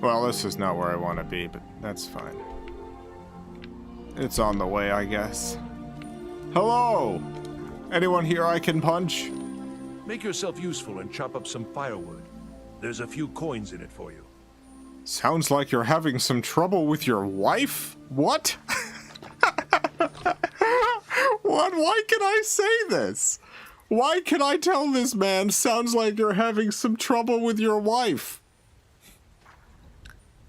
Well, this is not where I want to be, but that's fine. It's on the way, I guess. Hello! Anyone here I can punch? Make yourself useful and chop up some firewood. There's a few coins in it for you. Sounds like you're having some trouble with your wife? What? What? Why can I say this? Why can I tell this man sounds like you're having some trouble with your wife?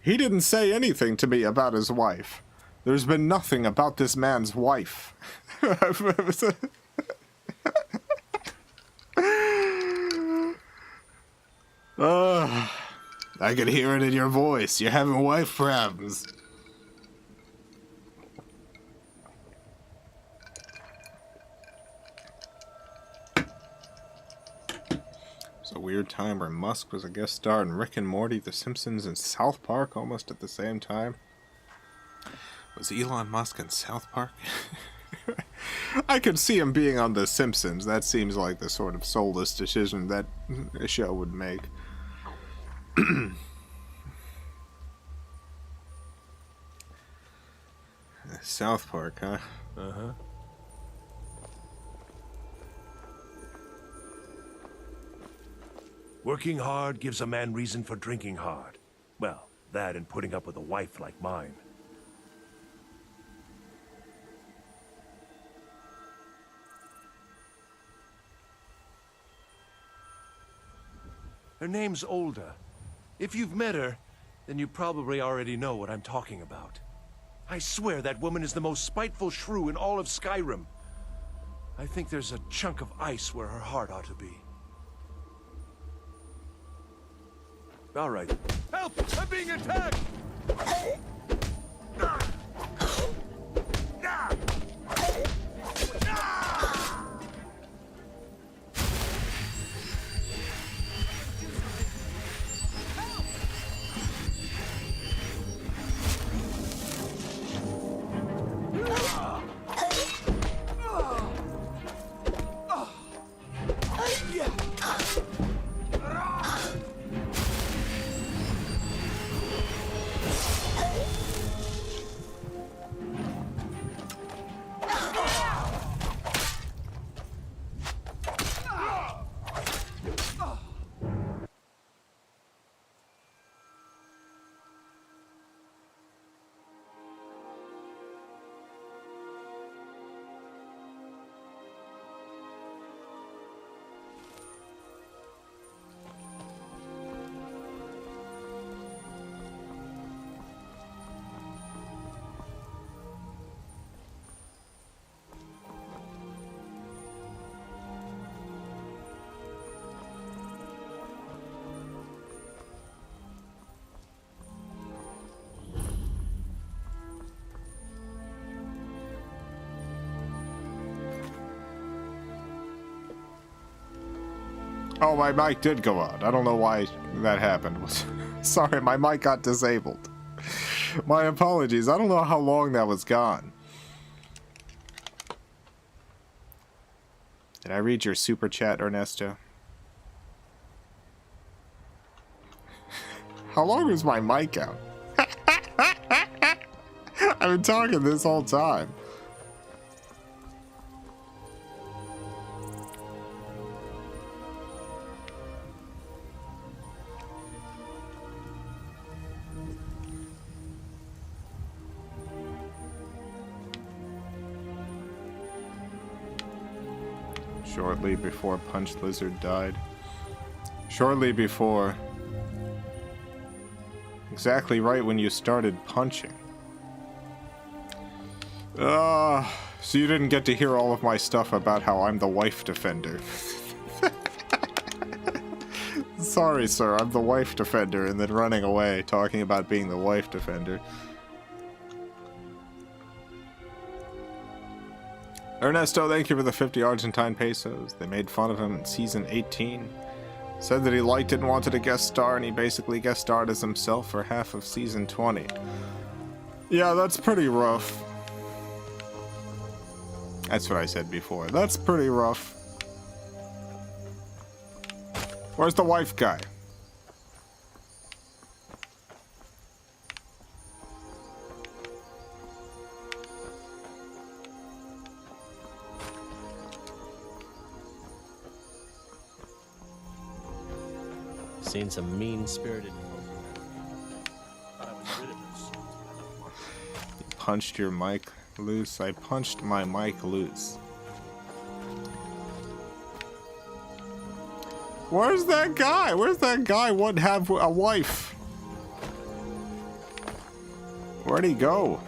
He didn't say anything to me about his wife. There's been nothing about this man's wife. I can hear it in your voice. You're having wife problems. It's a weird time where Musk was a guest star in Rick and Morty, The Simpsons, and South Park almost at the same time. Was Elon Musk in South Park? I could see him being on The Simpsons. That seems like the sort of soulless decision that a show would make. South Park, huh? Uh-huh. Working hard gives a man reason for drinking hard. Well, that and putting up with a wife like mine. Her name's Olda. If you've met her, then you probably already know what I'm talking about. I swear that woman is the most spiteful shrew in all of Skyrim. I think there's a chunk of ice where her heart ought to be. All right. Help! I'm being attacked! Oh, my mic did go on. I don't know why that happened. Sorry, my mic got disabled. My apologies. I don't know how long that was gone. Did I read your super chat, Ernesto? How long was my mic out? I've been talking this whole time. Shortly before Punch Lizard died. Shortly before. Exactly right when you started punching. So you didn't get to hear all of my stuff about how I'm the wife defender. Sorry, sir, I'm the wife defender, and then running away, talking about being the wife defender. Ernesto, thank you for the 50 Argentine pesos. They made fun of him in season 18. Said that he liked it and wanted a guest star, and he basically guest starred as himself for half of season 20. Yeah, that's pretty rough. That's what I said before. That's pretty rough. Where's the wife guy? Seen some mean-spirited folk. You punched your mic loose. I punched my mic loose. Where's that guy? Where's that guy? Would have a wife? Where'd he go?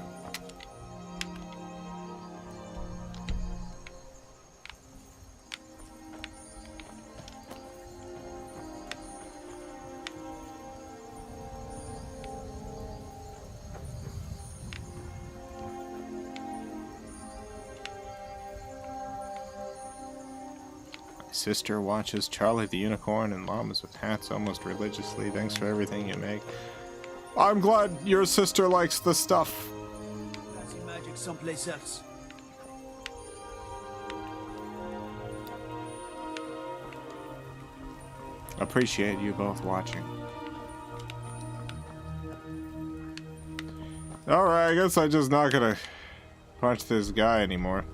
Sister watches Charlie the Unicorn and llamas with hats almost religiously. Thanks for everything you make. I'm glad your sister likes the stuff. Fancy magic someplace else. Appreciate you both watching. Alright, I guess I'm just not gonna punch this guy anymore.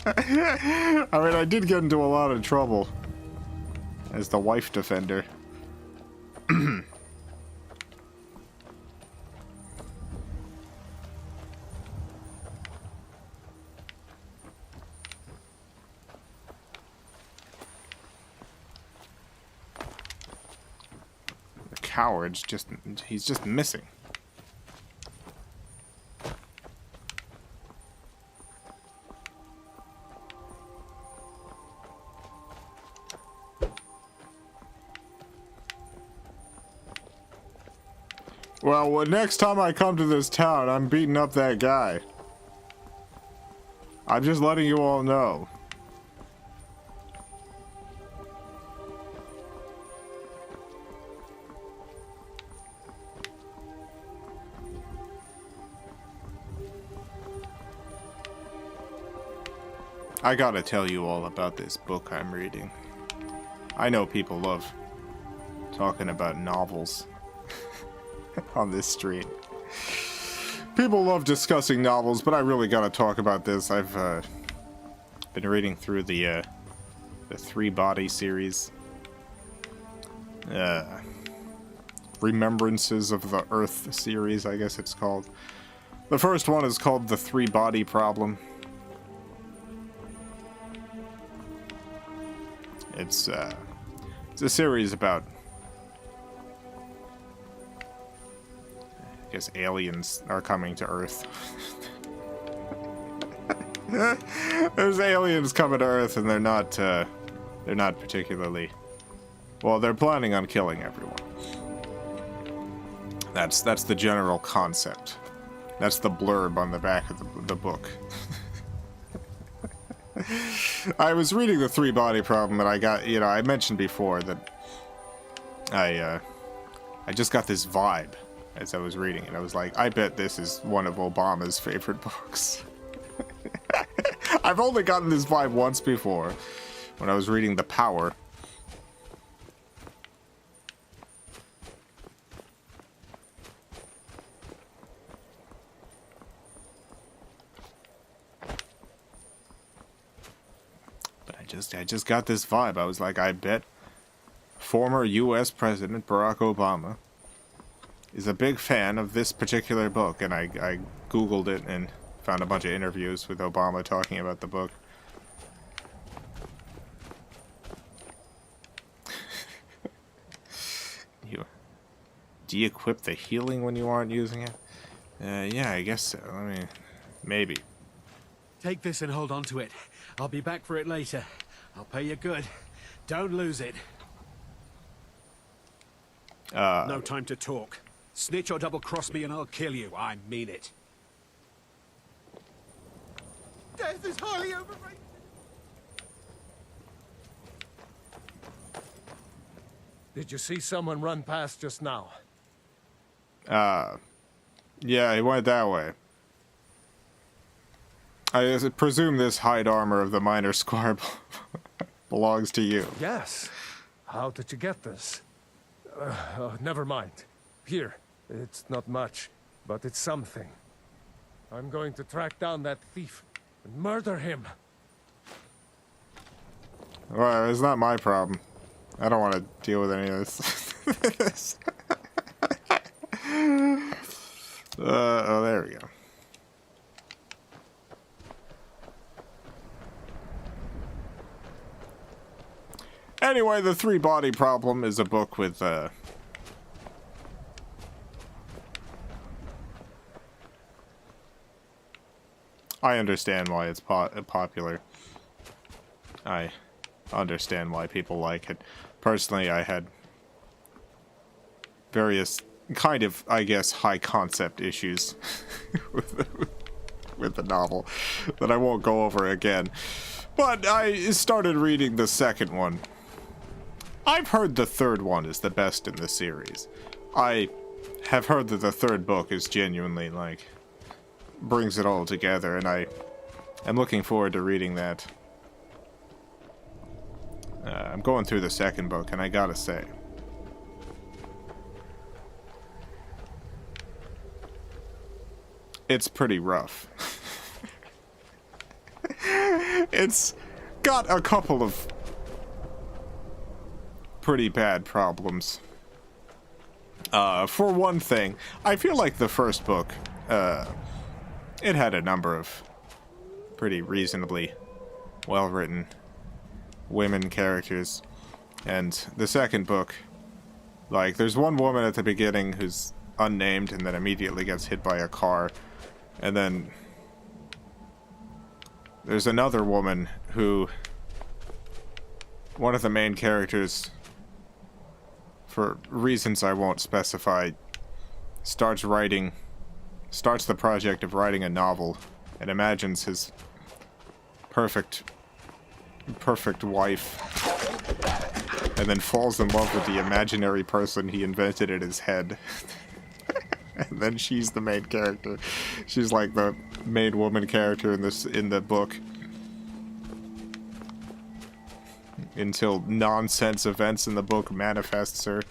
I mean, I did get into a lot of trouble as the wife defender. The coward's he's just missing. Well, next time I come to this town, I'm beating up that guy. I'm just letting you all know. I gotta tell you all about this book I'm reading. I know people love talking about novels on this street. People love discussing novels, but I really gotta talk about this. I've been reading through the Three Body series. Remembrances of the Earth series, I guess it's called. The first one is called The Three Body Problem. It's a series about, I guess, aliens are coming to Earth. There's aliens coming to Earth, and they're not particularly, well, they're planning on killing everyone. That's the general concept. That's the blurb on the back of the book. I was reading The Three Body Problem, and I got, I mentioned before that I just got this vibe as I was reading it. I was like, I bet this is one of Obama's favorite books. I've only gotten this vibe once before, when I was reading The Power. I just got this vibe. I was like, I bet former U.S. President Barack Obama is a big fan of this particular book. And I Googled it and found a bunch of interviews with Obama talking about the book. Do you equip the healing when you aren't using it? Yeah, I guess so. I mean, maybe. Take this and hold on to it. I'll be back for it later. I'll pay you good. Don't lose it. No time to talk. Snitch or double-cross me and I'll kill you. I mean it. Death is highly overrated. Did you see someone run past just now? Yeah, he went that way. I presume this hide armor of the minor squire belongs to you. Yes. How did you get this? Never mind. Here. It's not much, but it's something. I'm going to track down that thief and murder him. Well, it's not my problem. I don't want to deal with any of this. Oh, there we go. Anyway, The Three Body Problem is a book with, I understand why it's popular. I understand why people like it. Personally, I had various kind of, I guess, high concept issues with the novel that I won't go over again. But I started reading the second one. I've heard the third one is the best in the series. I have heard that the third book is genuinely, like, brings it all together, and I am looking forward to reading that. I'm going through the second book, and I gotta say, it's pretty rough. It's got a couple of pretty bad problems. For one thing, I feel like the first book, it had a number of pretty reasonably well-written women characters. And the second book, like, there's one woman at the beginning who's unnamed and then immediately gets hit by a car. And then there's another woman who, one of the main characters, for reasons I won't specify, starts the project of writing a novel and imagines his perfect wife, and then falls in love with the imaginary person he invented in his head. And then she's the main character. She's like the main woman character in the book. Until nonsense events in the book manifests her.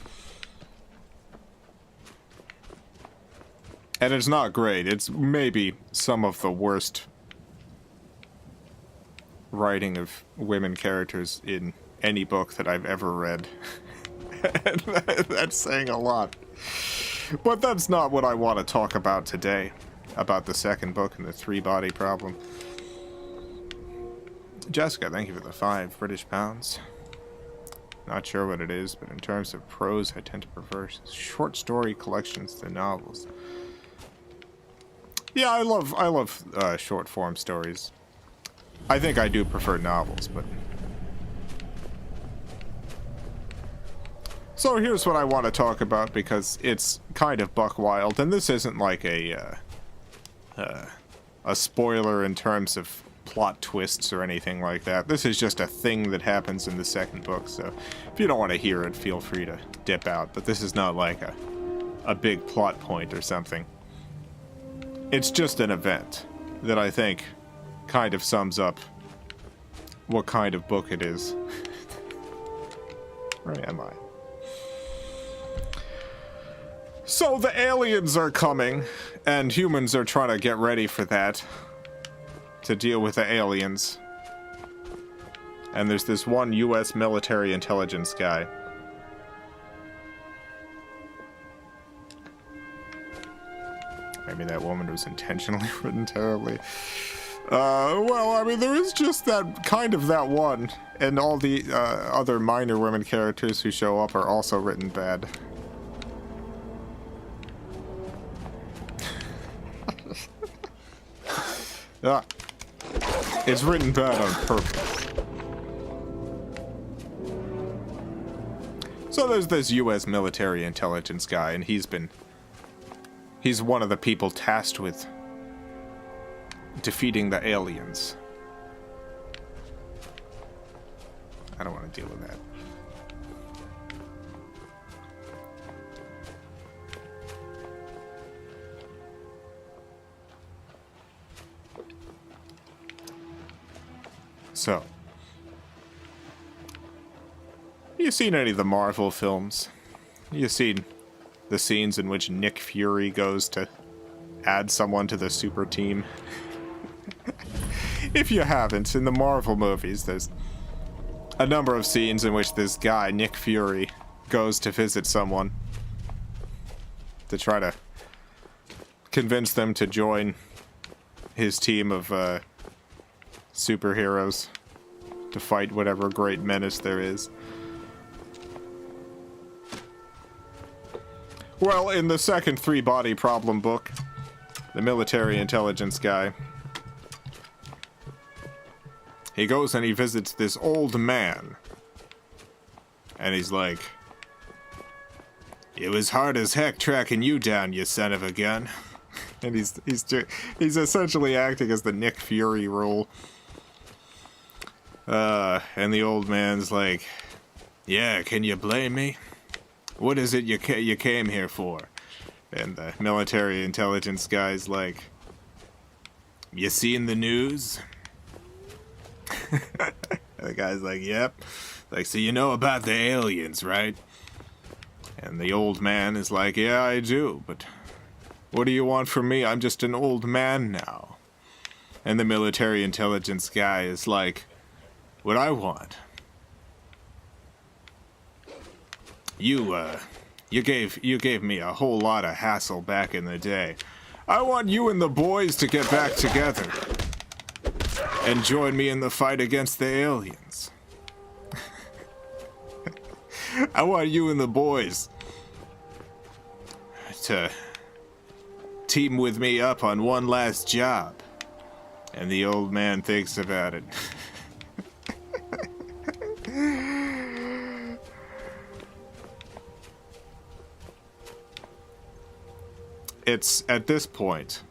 And it's not great. It's maybe some of the worst writing of women characters in any book that I've ever read. And that's saying a lot. But that's not what I want to talk about today. About the second book and the three-body problem. Jessica, thank you for the 5 British pounds. Not sure what it is, but in terms of prose, I tend to prefer short story collections to novels. Yeah, I love short form stories. I think I do prefer novels, but... So here's what I want to talk about, because it's kind of buck wild, and this isn't like a spoiler in terms of plot twists or anything like that. This is just a thing that happens in the second book, so if you don't want to hear it, feel free to dip out, but this is not like a big plot point or something. It's just an event that I think kind of sums up what kind of book it is. Where am I? So the aliens are coming, and humans are trying to get ready for that, to deal with the aliens. And there's this one US military intelligence guy. Maybe that woman was intentionally written terribly. Well, I mean, there is just that one, and all the other minor women characters who show up are also written bad. Ah, it's written bad on purpose. So there's this US military intelligence guy, and he's one of the people tasked with defeating the aliens. I don't want to deal with that. So, you seen any of the Marvel films? You seen the scenes in which Nick Fury goes to add someone to the super team? If you haven't, in the Marvel movies, there's a number of scenes in which this guy, Nick Fury, goes to visit someone to try to convince them to join his team of superheroes to fight whatever great menace there is. Well, in the second three-body problem book, the military intelligence guy, he goes and he visits this old man. And he's like, "It was hard as heck tracking you down, you son of a gun." And he's essentially acting as the Nick Fury role. And the old man's like, "Yeah, can you blame me? What is it you came here for?" And the military intelligence guy's like, "You seen the news?" The guy's like, "Yep." Like, "So you know about the aliens, right?" And the old man is like, "Yeah, I do, but what do you want from me? I'm just an old man now." And the military intelligence guy is like, "What I want? You gave me a whole lot of hassle back in the day. I want you and the boys to get back together and join me in the fight against the aliens. I want you and the boys to team with me up on one last job." And the old man thinks about it. It's at this point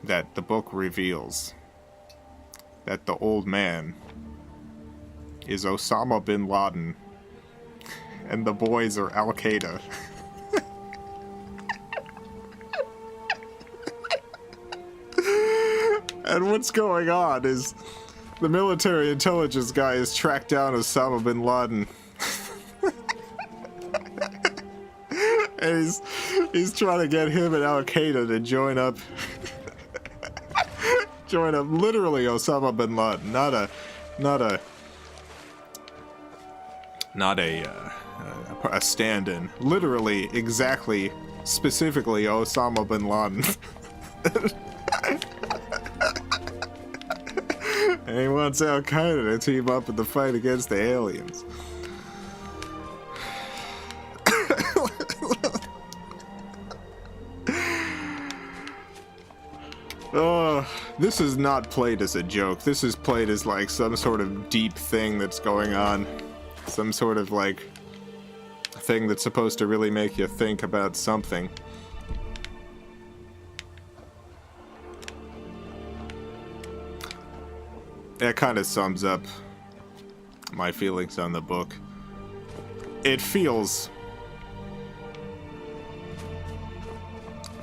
that the book reveals that the old man is Osama bin Laden and the boys are Al Qaeda. And what's going on is the military intelligence guy has tracked down Osama bin Laden. And he's trying to get him and Al Qaeda to join up. Join up, literally Osama bin Laden, not a stand-in. Literally, exactly, specifically Osama bin Laden. And he wants Al Qaeda to team up in the fight against the aliens. This is not played as a joke. This is played as like some sort of deep thing that's going on. Some sort of like thing that's supposed to really make you think about something. That kind of sums up my feelings on the book. It feels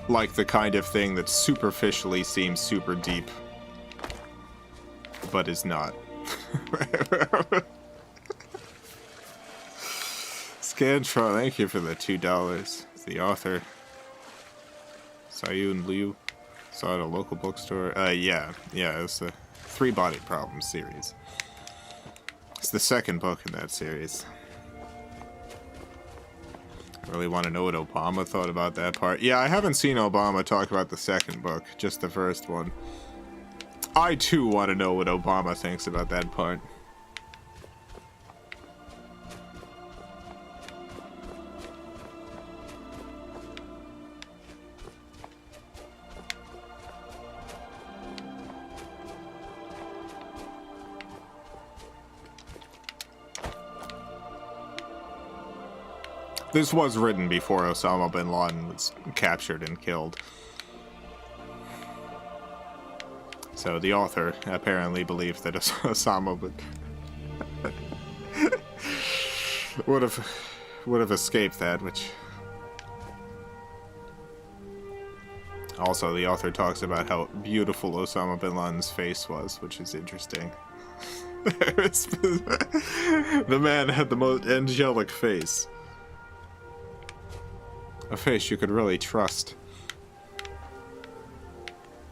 like the kind of thing that superficially seems super deep, but is not. Scantron, thank you for the $2. The author, Sayun Liu, saw it at a local bookstore. Yeah, it's the Three-Body Problem series. It's the second book in that series. I really want to know what Obama thought about that part. Yeah, I haven't seen Obama talk about the second book, just the first one. I too want to know what Obama thinks about that part. This was written before Osama bin Laden was captured and killed. So the author apparently believed that Osama would have escaped that, which... Also, the author talks about how beautiful Osama bin Laden's face was, which is interesting. The man had the most angelic face. A face you could really trust.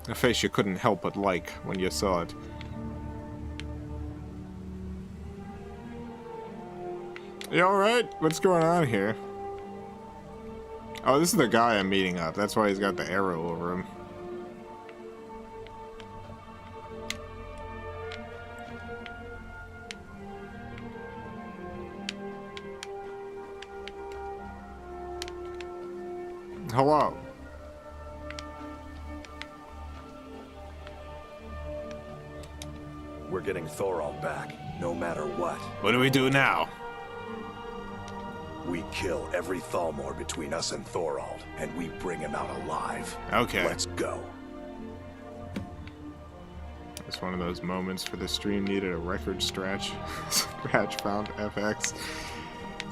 A face you couldn't help but like when you saw it. You alright? What's going on here? Oh, this is the guy I'm meeting up. That's why he's got the arrow over him. Hello. We're getting Thorald back, no matter what. What do we do now? We kill every Thalmor between us and Thorald, and we bring him out alive. Okay. Let's go. It's one of those moments for the stream needed a record scratch. Scratch found FX.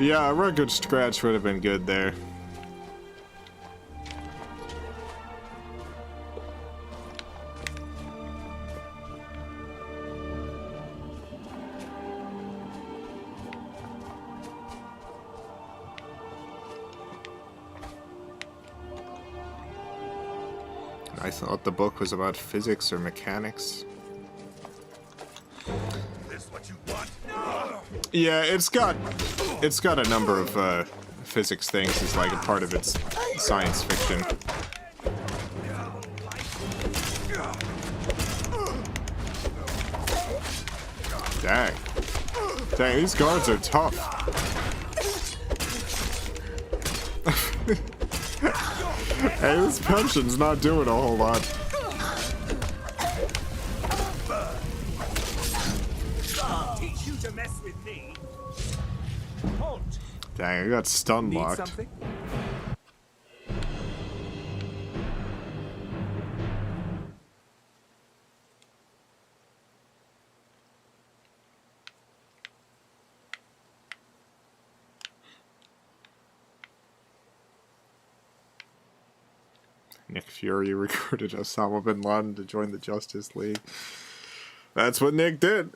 Yeah, a record scratch would have been good there. I thought the book was about physics or mechanics. This what you want? Yeah, it's got a number of physics things as like a part of its science fiction. Dang. Dang, these guards are tough. Hey, this pension's not doing a whole lot. Teach you to mess with me. Dang, I got stun locked. Nick Fury recruited Osama bin Laden to join the Justice League. That's what Nick did.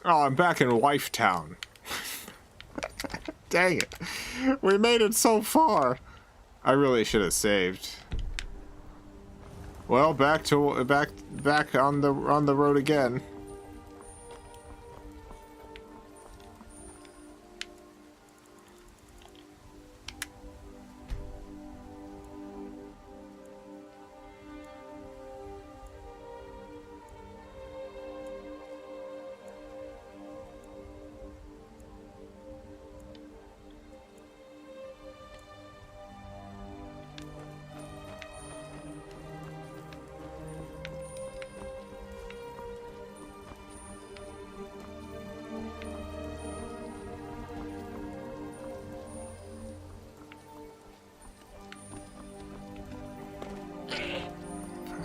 Oh, I'm back in Wife Town. Dang it. We made it so far. I really should have saved. Well, back on the road again.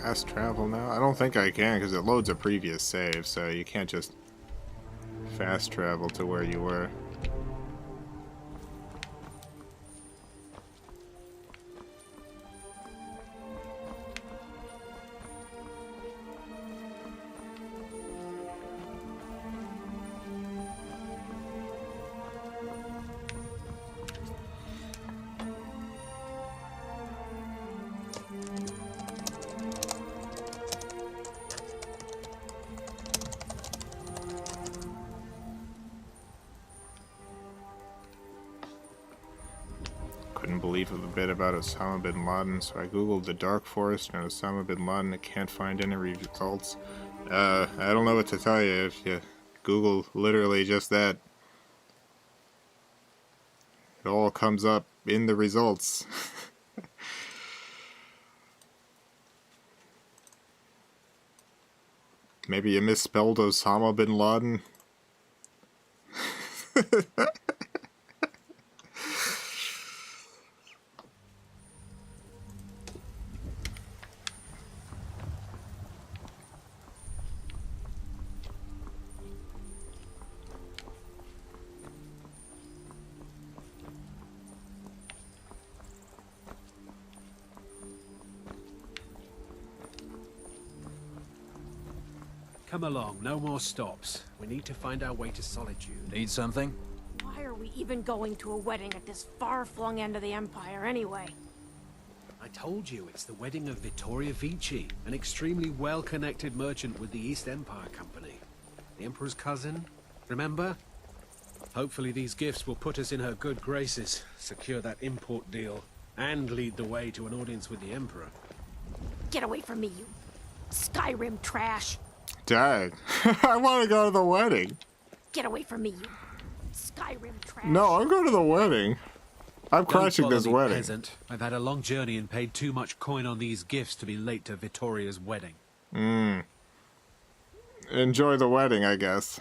Fast travel now? I don't think I can because it loads a previous save, so you can't just fast travel to where you were. Couldn't believe a bit about Osama bin Laden, so I googled the Dark Forest and Osama bin Laden. I can't find any results. I don't know what to tell you if you Google literally just that. It all comes up in the results. Maybe you misspelled Osama bin Laden? Come along, no more stops. We need to find our way to Solitude. Need something? Why are we even going to a wedding at this far-flung end of the Empire, anyway? I told you, it's the wedding of Vittoria Vici, an extremely well-connected merchant with the East Empire Company. The Emperor's cousin, remember? Hopefully these gifts will put us in her good graces, secure that import deal, and lead the way to an audience with the Emperor. Get away from me, you Skyrim trash. Dang. I want to go to the wedding. Get away from me, you Skyrim trash. No, I'm going to the wedding. I'm crashing this Don't follow me, wedding. peasant. I've had a long journey and paid too much coin on these gifts to be late to Vittoria's wedding. Enjoy the wedding, I guess.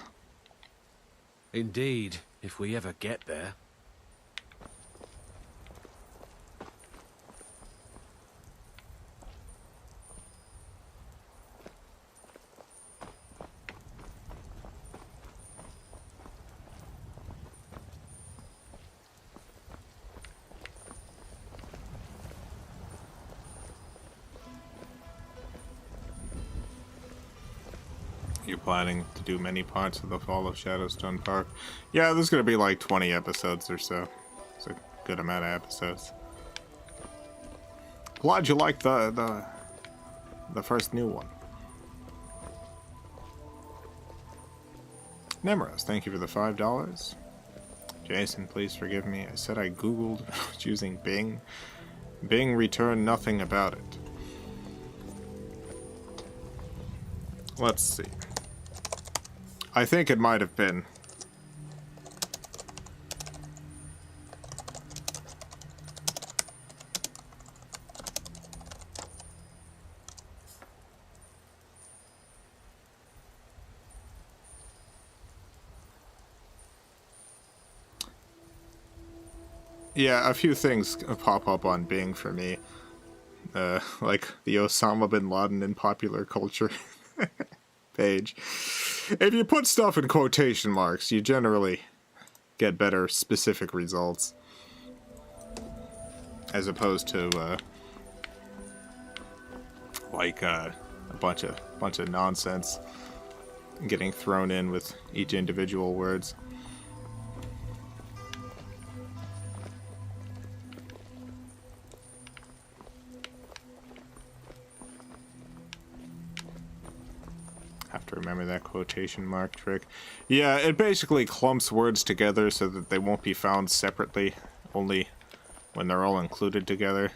Indeed, if we ever get there. You're planning to do many parts of the Fall of Shadowstone Park? Yeah, there's gonna be like 20 episodes or so. It's a good amount of episodes. Glad you liked the first new one. Nemros, thank you for the $5. Jason, please forgive me. I said I googled using Bing. Bing returned nothing about it. Let's see. I think it might have been. Yeah, a few things pop up on Bing for me. Like the Osama bin Laden in popular culture page. If you put stuff in quotation marks, you generally get better specific results. As opposed to, like, a bunch of nonsense getting thrown in with each individual words. Have to remember that quotation mark trick. Yeah, it basically clumps words together so that they won't be found separately, only when they're all included together.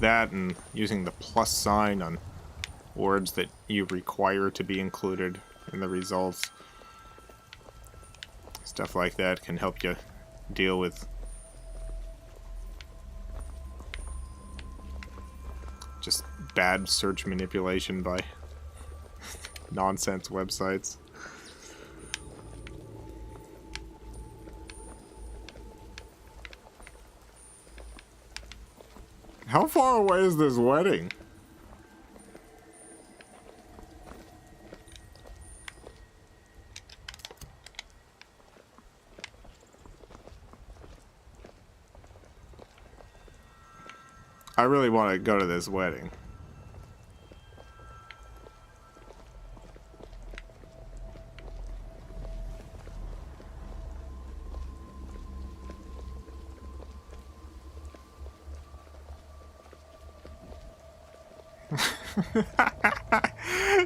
That and using the plus sign on words that you require to be included in the results. Stuff like that can help you deal with just bad search manipulation by nonsense websites. How far away is this wedding? I really want to go to this wedding.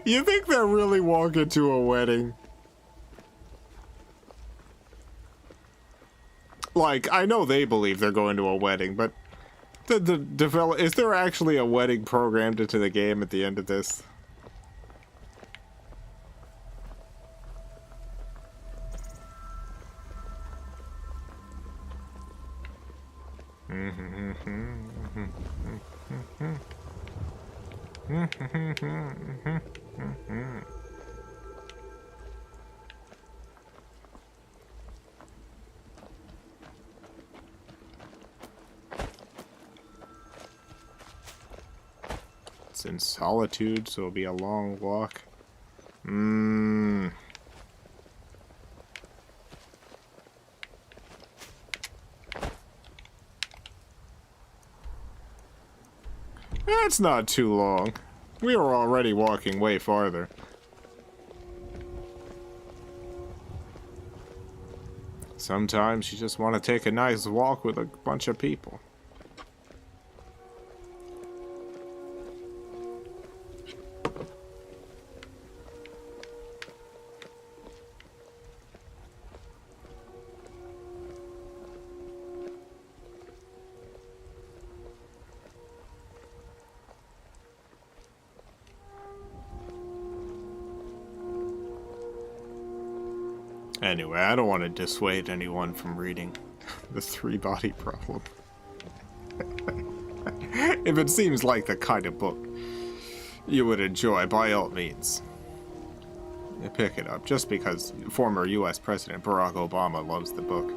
You think they're really walking to a wedding? Like, I know they believe they're going to a wedding, but is there actually a wedding programmed into the game at the end of this? It's in solitude, so it'll be a long walk. That's not too long. We were already walking way farther. Sometimes you just want to take a nice walk with a bunch of people. Anyway, I don't want to dissuade anyone from reading The Three-Body Problem. If it seems like the kind of book you would enjoy, by all means, pick it up. Just because former U.S. President Barack Obama loves the book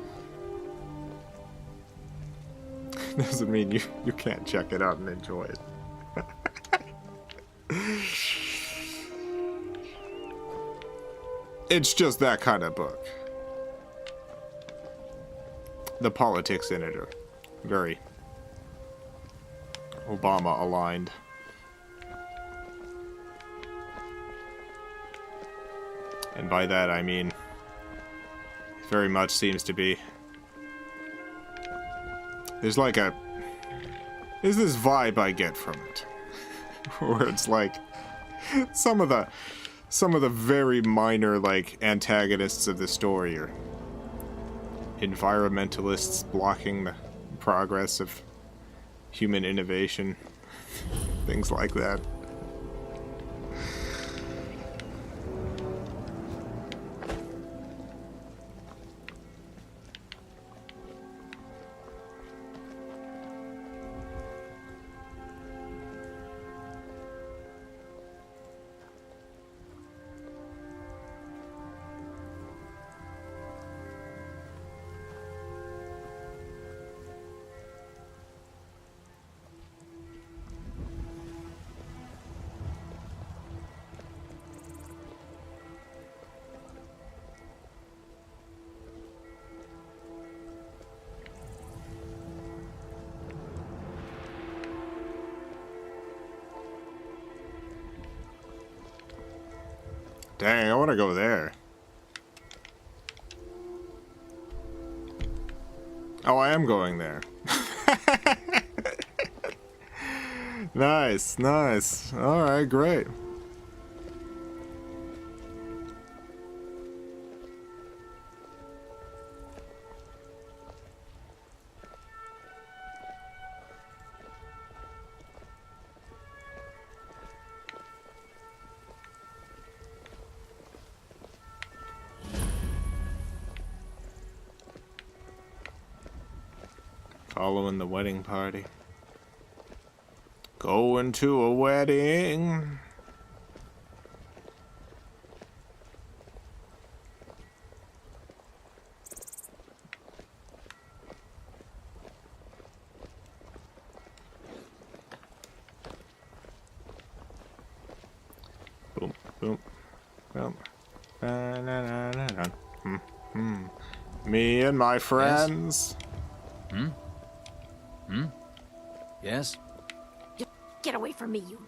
doesn't mean you can't check it out and enjoy it. It's just that kind of book. The politics in it are very Obama aligned. And by that I mean, very much seems to be. There's this vibe I get from it. Where it's like, some of the very minor, like, antagonists of the story are environmentalists blocking the progress of human innovation, things like that. Dang, I want to go there. Oh, I am going there. Nice, nice. Alright, great. Following the wedding party. Going to a wedding. Boom, boom, boom. Na, na, na, na, na. Me and my friends. Yes? Yes? Get away from me, you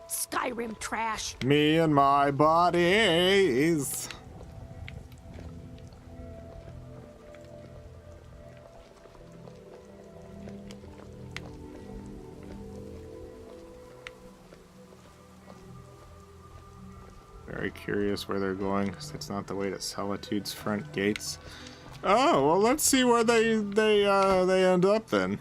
Skyrim trash. Me and my buddies. Very curious where they're going, because it's not the way to Solitude's front gates. Oh, well, let's see where they end up then.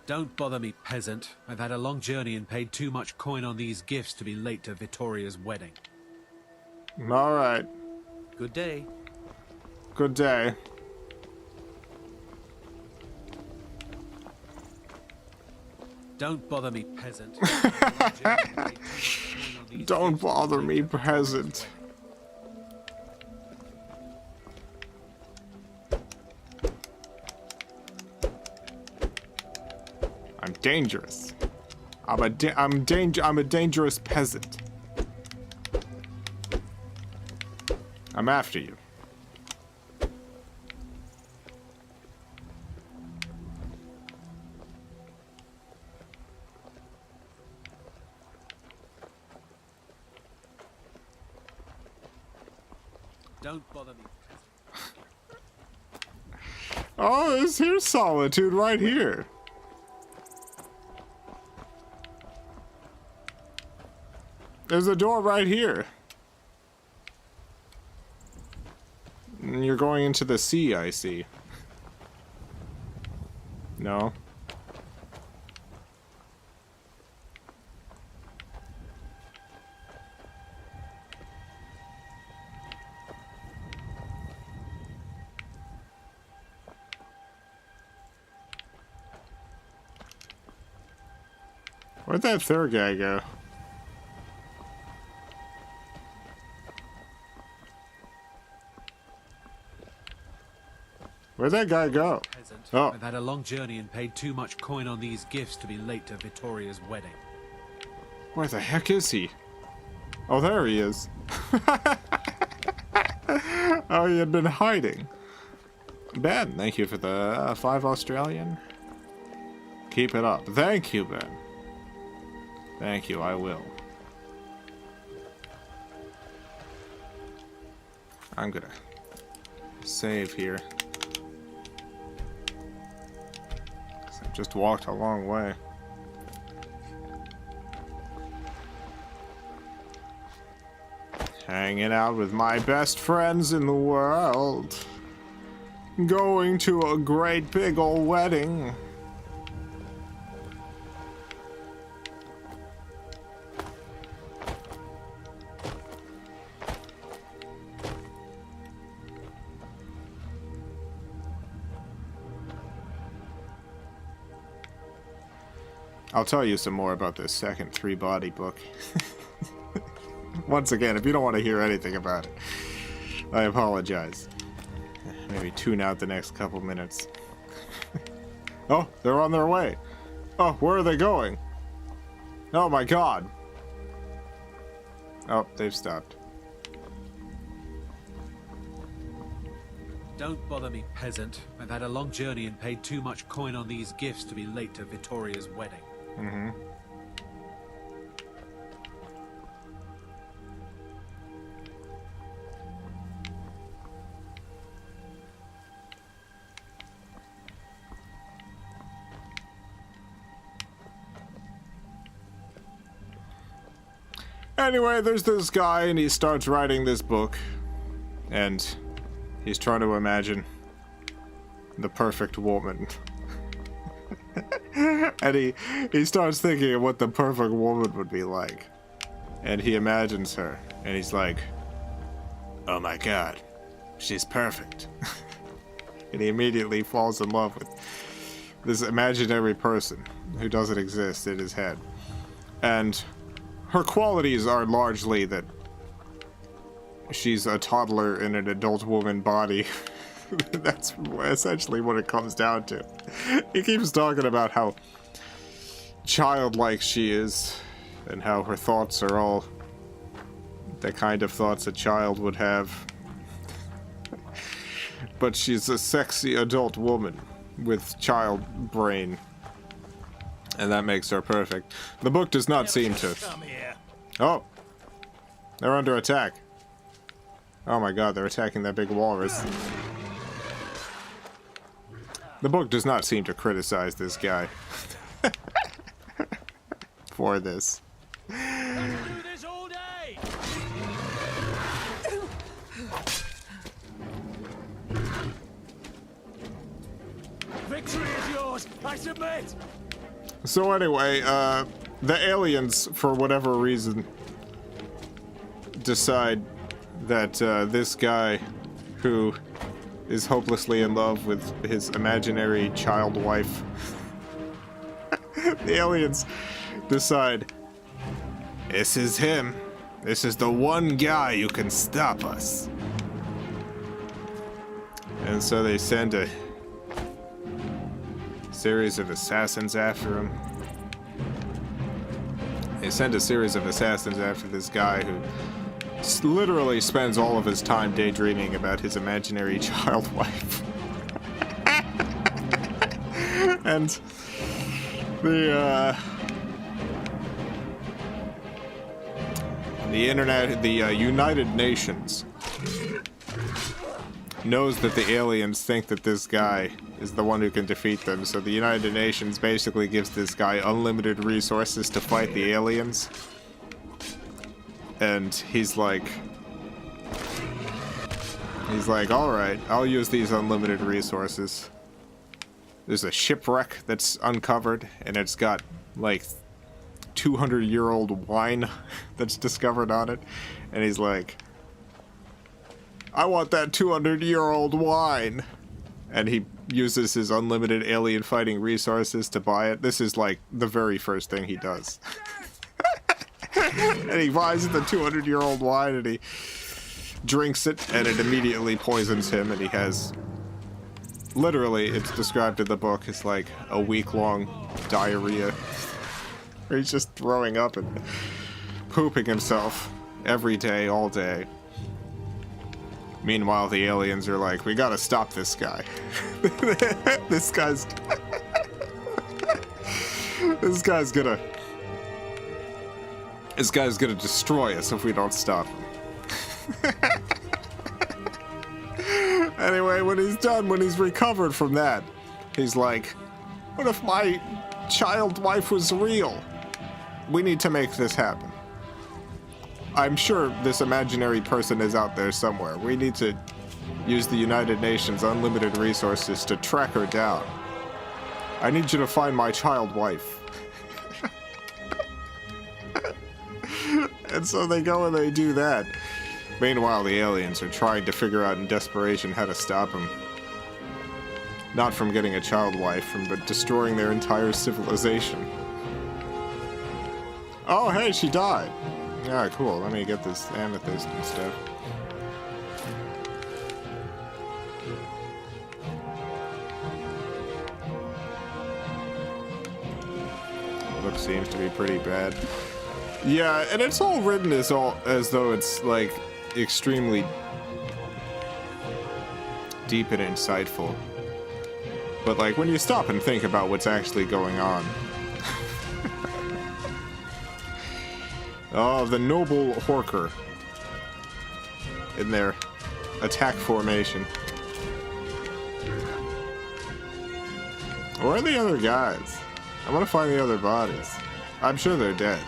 Don't bother me, peasant. I've had a long journey and paid too much coin on these gifts to be late to Vittoria's wedding. All right. Good day. Good day. Don't bother me, peasant. Don't bother me, peasant. I'm dangerous. I'm a dangerous peasant. I'm after you. Don't bother me. Oh, here's solitude right here. There's a door right here. And you're going into the sea, I see. No. Where'd that third guy go? Where'd that guy go? Oh. I've had a long journey and paid too much coin on these gifts to be late to Vittoria's wedding. Where the heck is he? Oh, there he is. Oh, he had been hiding. Ben, thank you for the 5 Australian. Keep it up. Thank you, Ben. Thank you, I will. I'm gonna save here. Just walked a long way. Hanging out with my best friends in the world. Going to a great big old wedding. I'll tell you some more about this second 3-body book. Once again, if you don't want to hear anything about it, I apologize. Maybe tune out the next couple minutes. Oh, they're on their way. Oh, where are they going? Oh my god. Oh, they've stopped. Don't bother me, peasant. I've had a long journey and paid too much coin on these gifts to be late to Vittoria's wedding. Mm-hmm. Anyway, there's this guy and he starts writing this book. And he's trying to imagine the perfect woman. And he starts thinking of what the perfect woman would be like. And he imagines her. And he's like, oh my god, she's perfect. And he immediately falls in love with this imaginary person who doesn't exist in his head. And her qualities are largely that she's a toddler in an adult woman body. That's essentially what it comes down to. He keeps talking about how childlike she is and how her thoughts are all the kind of thoughts a child would have. But she's a sexy adult woman with child brain. And that makes her perfect. The book does not seem to... Oh! They're under attack. Oh my god, they're attacking that big walrus. The book does not seem to criticize this guy. For this. Victory is yours! I submit! So anyway, the aliens, for whatever reason, decide that this guy who is hopelessly in love with his imaginary child wife, the aliens decide, this is him. This is the one guy who can stop us. And so they send a series of assassins after him. They send a series of assassins after this guy who literally spends all of his time daydreaming about his imaginary child wife. And the internet, the United Nations knows that the aliens think that this guy is the one who can defeat them, so the United Nations basically gives this guy unlimited resources to fight the aliens. And he's like, alright, I'll use these unlimited resources. There's a shipwreck that's uncovered, and it's got, like, 200-year-old wine that's discovered on it. And he's like, I want that 200-year-old wine. And he uses his unlimited alien fighting resources to buy it. This is, like, the very first thing he does. And he buys the 200-year-old wine, and he drinks it, and it immediately poisons him, and he has... Literally, it's described in the book as, like, a week-long diarrhea. Where he's just throwing up and pooping himself every day, all day. Meanwhile, the aliens are like, we gotta stop this guy. This guy's gonna destroy us if we don't stop him. Anyway, when he's done, when he's recovered from that, he's like, what if my child wife was real? We need to make this happen. I'm sure this imaginary person is out there somewhere. We need to use the United Nations' unlimited resources to track her down. I need you to find my child wife. And so they go and they do that. Meanwhile, the aliens are trying to figure out in desperation how to stop him. Not from getting a child wife, but destroying their entire civilization. Oh, hey, she died. Yeah, cool. Let me get this amethyst and stuff. Book seems to be pretty bad. Yeah, and it's all written as though it's like extremely deep and insightful. But like when you stop and think about what's actually going on. Oh, the noble Horker in their attack formation. Where are the other guys? I want to find the other bodies. I'm sure they're dead.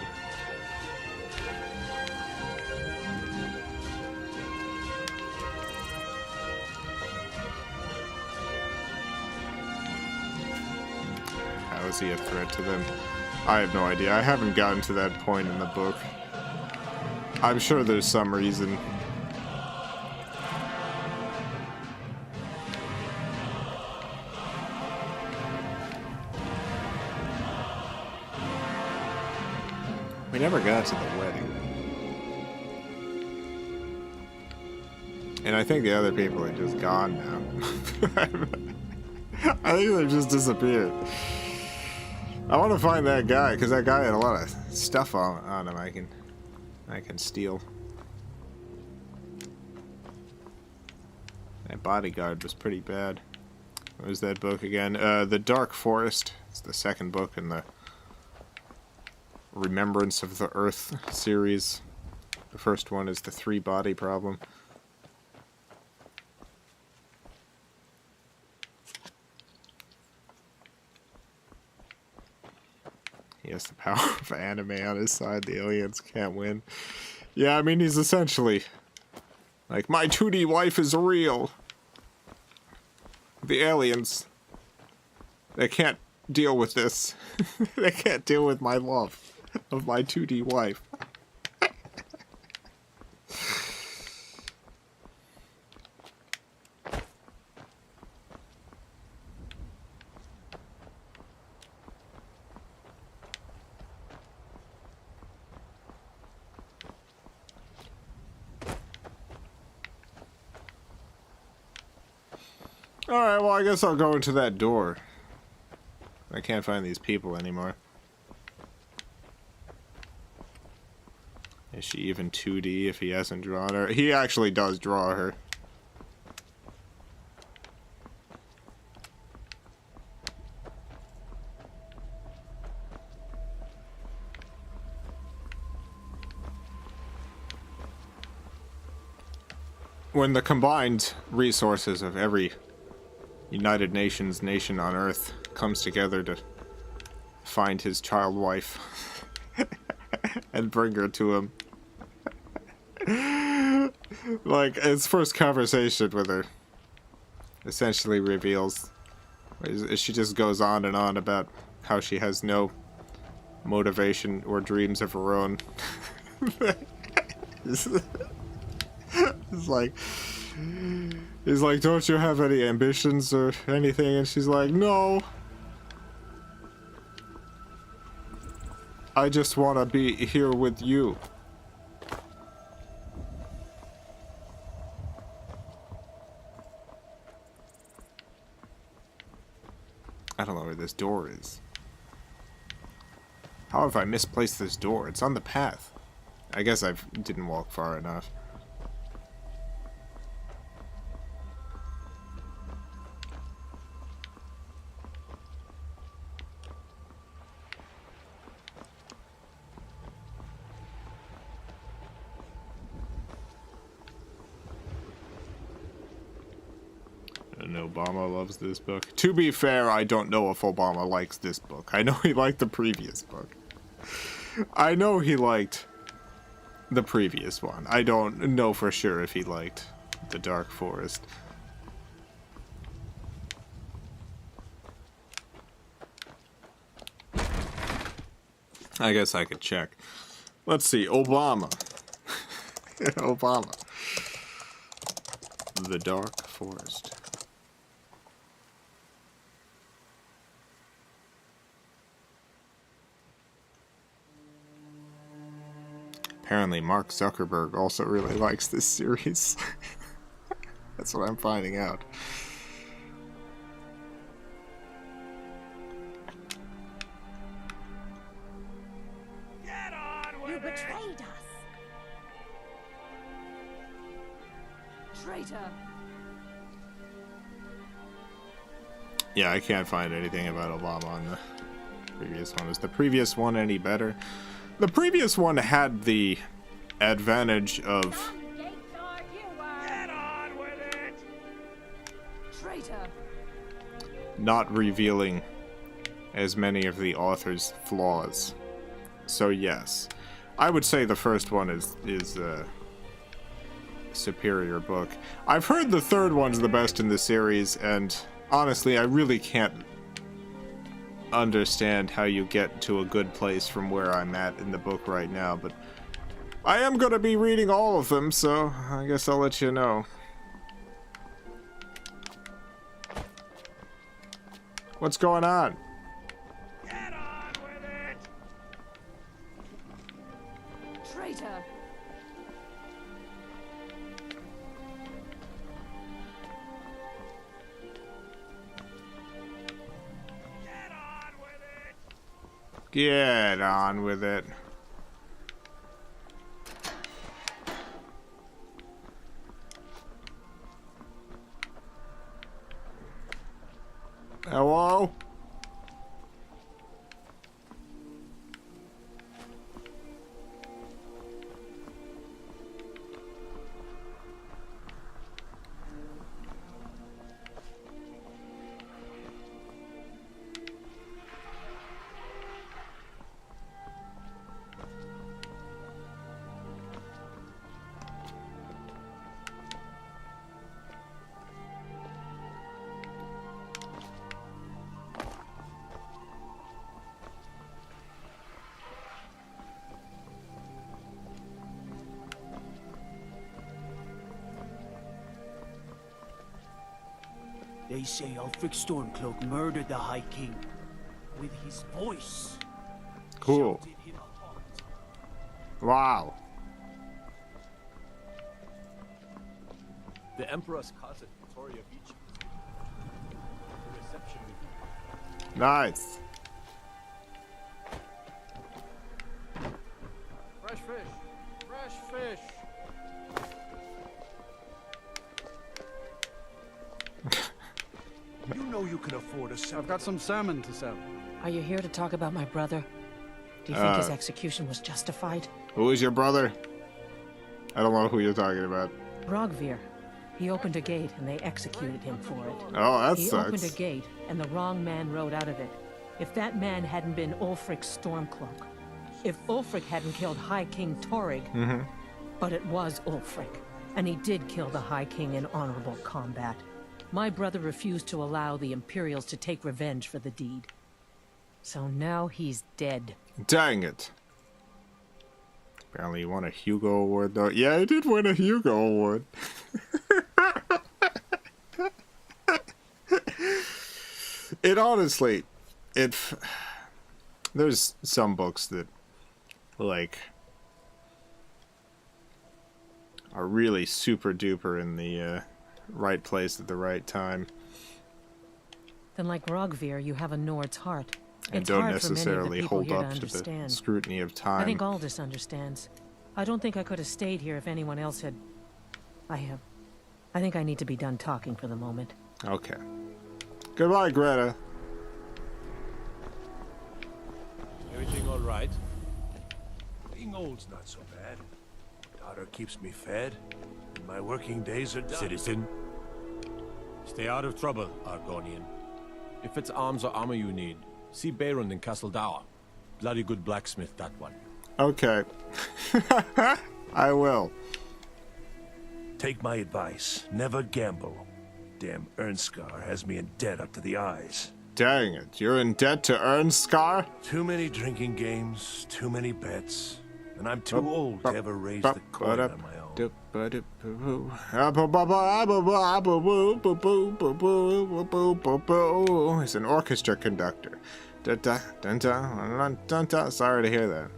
How is he a threat to them? I have no idea. I haven't gotten to that point in the book. I'm sure there's some reason. We never got to the wedding. And I think the other people are just gone now. I think they've just disappeared. I want to find that guy, because that guy had a lot of stuff on him I can steal. That bodyguard was pretty bad. What was that book again? The Dark Forest. It's the second book in the Remembrance of the Earth series. The first one is the 3-body problem. He has the power of anime on his side. The aliens can't win. Yeah, I mean, he's essentially like, my 2D wife is real. The aliens, they can't deal with this. They can't deal with my love of my 2D wife. Alright, well, I guess I'll go into that door. I can't find these people anymore. Is she even 2D if he hasn't drawn her? He actually does draw her. when the combined resources of every United Nations nation on Earth comes together to find his child wife and bring her to him. Like, his first conversation with her essentially reveals, she just goes on and on about how she has no motivation or dreams of her own. He's like, don't you have any ambitions or anything? And she's like, no. I just want to be here with you. I don't know where this door is. How have I misplaced this door? It's on the path. I guess I didn't walk far enough. And Obama loves this book. To be fair, I don't know if Obama likes this book. I know he liked the previous book. I know he liked the previous one. I don't know for sure if he liked The Dark Forest. I guess I could check. Let's see. Obama. Obama. The Dark Forest. Apparently Mark Zuckerberg also really likes this series. That's what I'm finding out. Get on with You it! betrayed us. Traitor. Yeah, I can't find anything about Obama on the previous one. Is the previous one any better? The previous one had the advantage of Get on with it! Traitor. not revealing as many of the author's flaws. So yes, I would say the first one is a superior book. I've heard the third one's the best in the series, and honestly, I really can't understand how you get to a good place from where I'm at in the book right now, but I am going to be reading all of them, so I guess I'll let you know. What's going on? Get on with it! Traitor. Get on with it! Get on with it. Hello? They say Ulfric Stormcloak murdered the High King with his voice. Cool. Shouted him apart. Wow. The Emperor's cousin, Victoria Beach. The reception with you. Nice. Fresh fish! Fresh fish! You know you can afford a I've got some salmon to sell. Are you here to talk about my brother? Do you think his execution was justified? Who is your brother? I don't know who you're talking about. Rogvir. He opened a gate and they executed him for it. Oh, that He sucks. opened a gate and the wrong man rode out of it. If that man hadn't been Ulfric's Stormcloak, if Ulfric hadn't killed High King Torrig, but it was Ulfric, and he did kill the High King in honorable combat. My brother refused to allow the Imperials to take revenge for the deed. So now he's dead. Dang it. Apparently he won a Hugo Award, though. Yeah, he did win a Hugo Award. It honestly, there's some books that, like, are really super duper in the right place at the right time. Then like Rogvir, you have a Nord's heart. And It's don't hard for many of the necessarily people hold here up to to the understand. scrutiny of time. I think Aldous understands. I don't think I could have stayed here if anyone else had... I think I need to be done talking for the moment. Okay. Goodbye, Greta. Everything all right? Being old's not so bad. Daughter keeps me fed, and my working days are done. Citizen, stay out of trouble, Argonian. If it's arms or armor you need, see Baron in Castle Dower. Bloody good blacksmith, that one. Okay. I will. Take my advice. Never gamble. Damn Ernskar has me in debt up to the eyes. Dang it. You're in debt to Scar? Too many drinking games, too many bets, and I'm too old to ever raise the coin on my own. He's an orchestra conductor. Sorry to hear that.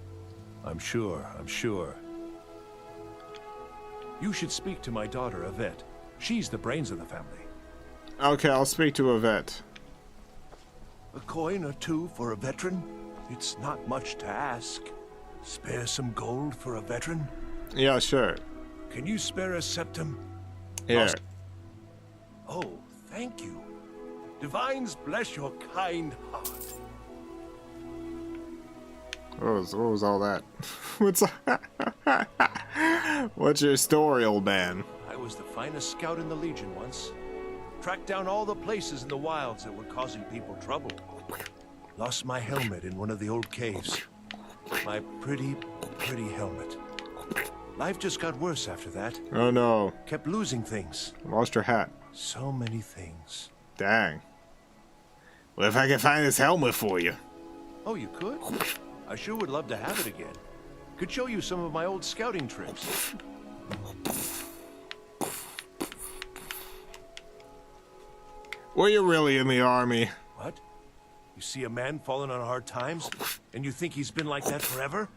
I'm sure. You should speak to my daughter, Yvette. She's the brains of the family. Okay, I'll speak to Yvette. A coin or two for a veteran? It's not much to ask. Spare some gold for a veteran? Yeah, sure. Can you spare a septum? Here. Oh, thank you. Divines bless your kind heart. What was all that? What's your story, old man? I was the finest scout in the Legion once. Tracked down all the places in the wilds that were causing people trouble. Lost my helmet in one of the old caves. My pretty helmet. Life just got worse after that. Oh no. Kept losing things. Lost your hat. So many things. Dang. Well, if I can find this helmet for you. Oh, you could? I sure would love to have it again. Could show you some of my old scouting trips. Were you really in the army? What? You see a man falling on hard times, and you think he's been like that forever?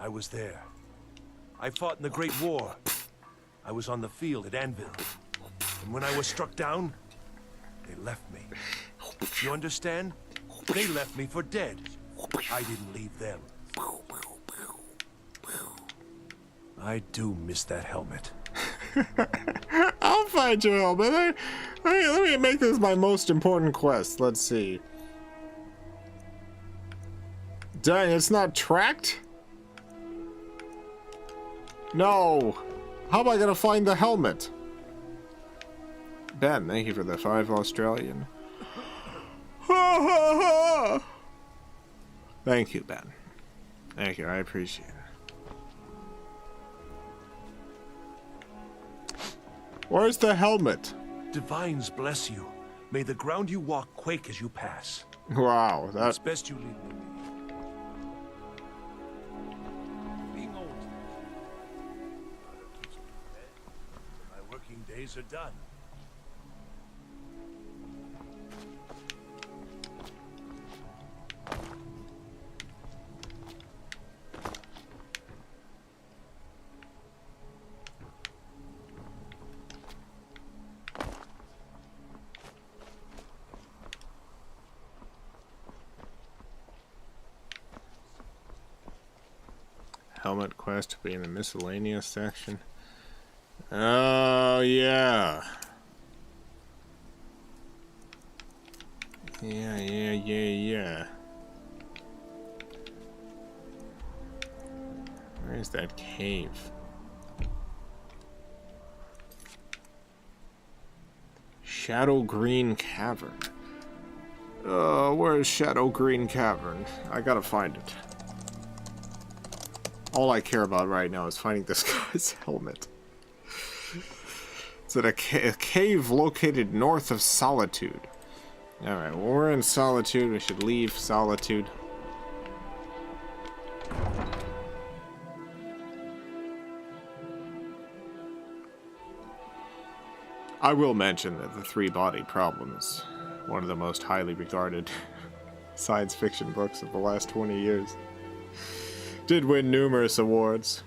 I was there. I fought in the Great War. I was on the field at Anvil. And when I was struck down, they left me. You understand? They left me for dead. I didn't leave them. I do miss that helmet. I'll find your helmet. Let me make this my most important quest. Let's see. Dang, it's not tracked? No. How am I gonna find the helmet? Ben, thank you for the 5 Australian. Thank you, Ben. Thank you, I appreciate it. Where's the helmet? Divines bless you. May the ground you walk quake as you pass. Wow, It's that's... best you leave with me. Being old. My working days are done. Helmet quest to be in the miscellaneous section. Oh, yeah. Yeah. Where's that cave? Shadow Green Cavern. Where's Shadow Green Cavern? I gotta find it. All I care about right now is finding this guy's helmet. It's at a cave located north of Solitude. Alright, well, we're in Solitude. We should leave Solitude. I will mention that The Three-Body Problem is one of the most highly regarded science fiction books of the last 20 years. Did win numerous awards.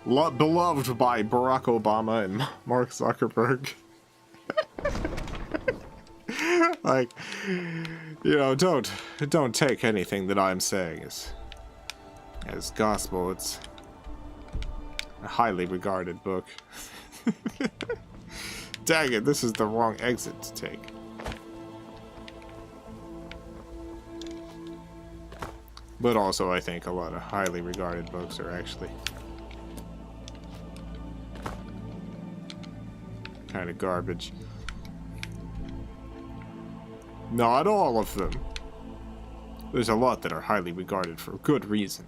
Beloved by Barack Obama and Mark Zuckerberg. Like, you know, don't take anything that I'm saying as gospel. It's a highly regarded book. Dang it, this is the wrong exit to take. But also, I think a lot of highly regarded books are actually kind of garbage. Not all of them. There's a lot that are highly regarded for good reason.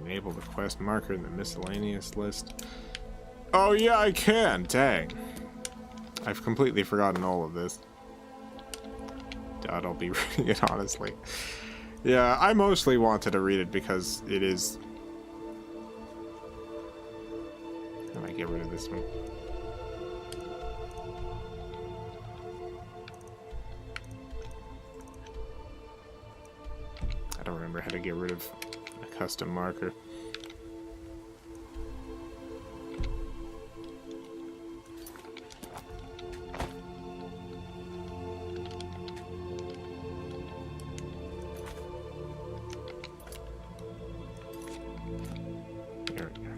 Enable the quest marker in the miscellaneous list. Oh yeah, I can. Dang. I've completely forgotten all of this. Doubt I'll be reading it, honestly. Yeah, I mostly wanted to read it because it is... I might get rid of this one. I don't remember how to get rid of a custom marker. There we go.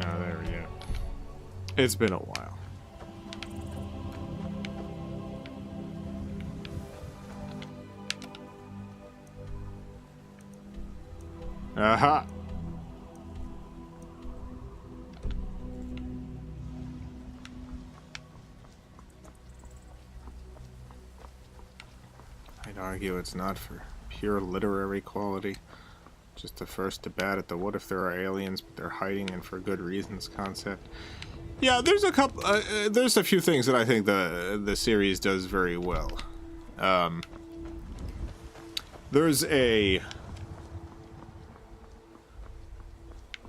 Oh, there we go. It's been a while. Aha! I'd argue it's not for pure literary quality. Just the first to bat at the what if there are aliens but they're hiding and for good reasons concept. Yeah, there's a couple. There's a few things that I think the series does very well. There's a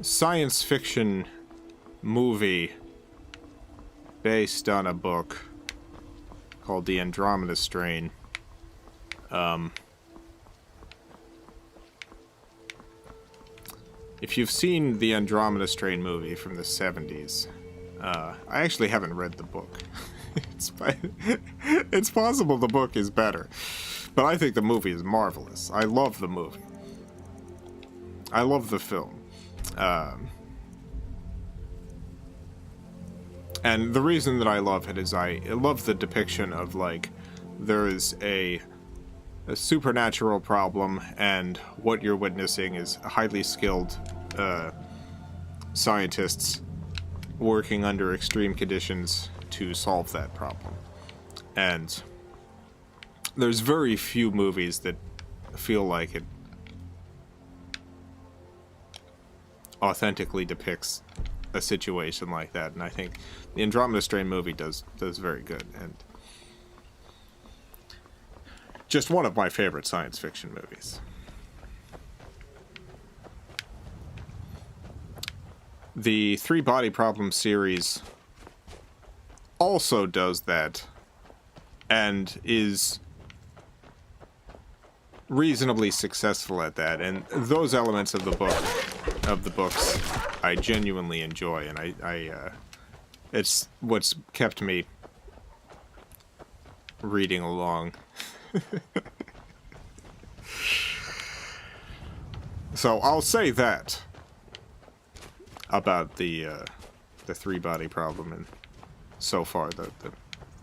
science fiction movie based on a book called The Andromeda Strain. If you've seen the Andromeda Strain movie from the 70s, I actually haven't read the book. It's possible the book is better, but I think the movie is marvelous. I love the movie. I love the film. And the reason that I love it is I love the depiction of, like, there is a supernatural problem, and what you're witnessing is highly skilled scientists working under extreme conditions to solve that problem. And there's very few movies that feel like it authentically depicts a situation like that, and I think the Andromeda Strain movie does very good, and just one of my favorite science fiction movies. The Three-Body Problem series also does that, and is reasonably successful at that, and those elements of the books I genuinely enjoy, and it's what's kept me reading along. So I'll say that about the three-body problem and so far the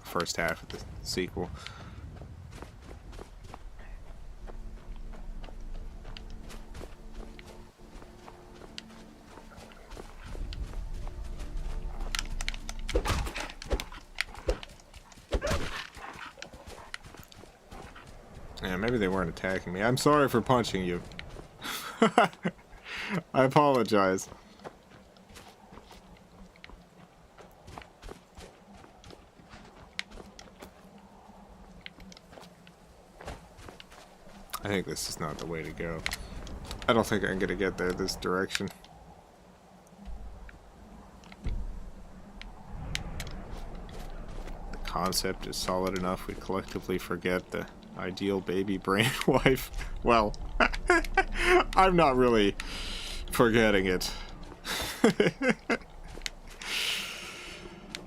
first half of the sequel. Yeah, maybe they weren't attacking me. I'm sorry for punching you. I apologize. I think this is not the way to go. I don't think I'm gonna get there this direction. The concept is solid enough we collectively forget the ideal baby brain wife. Well, I'm not really forgetting it.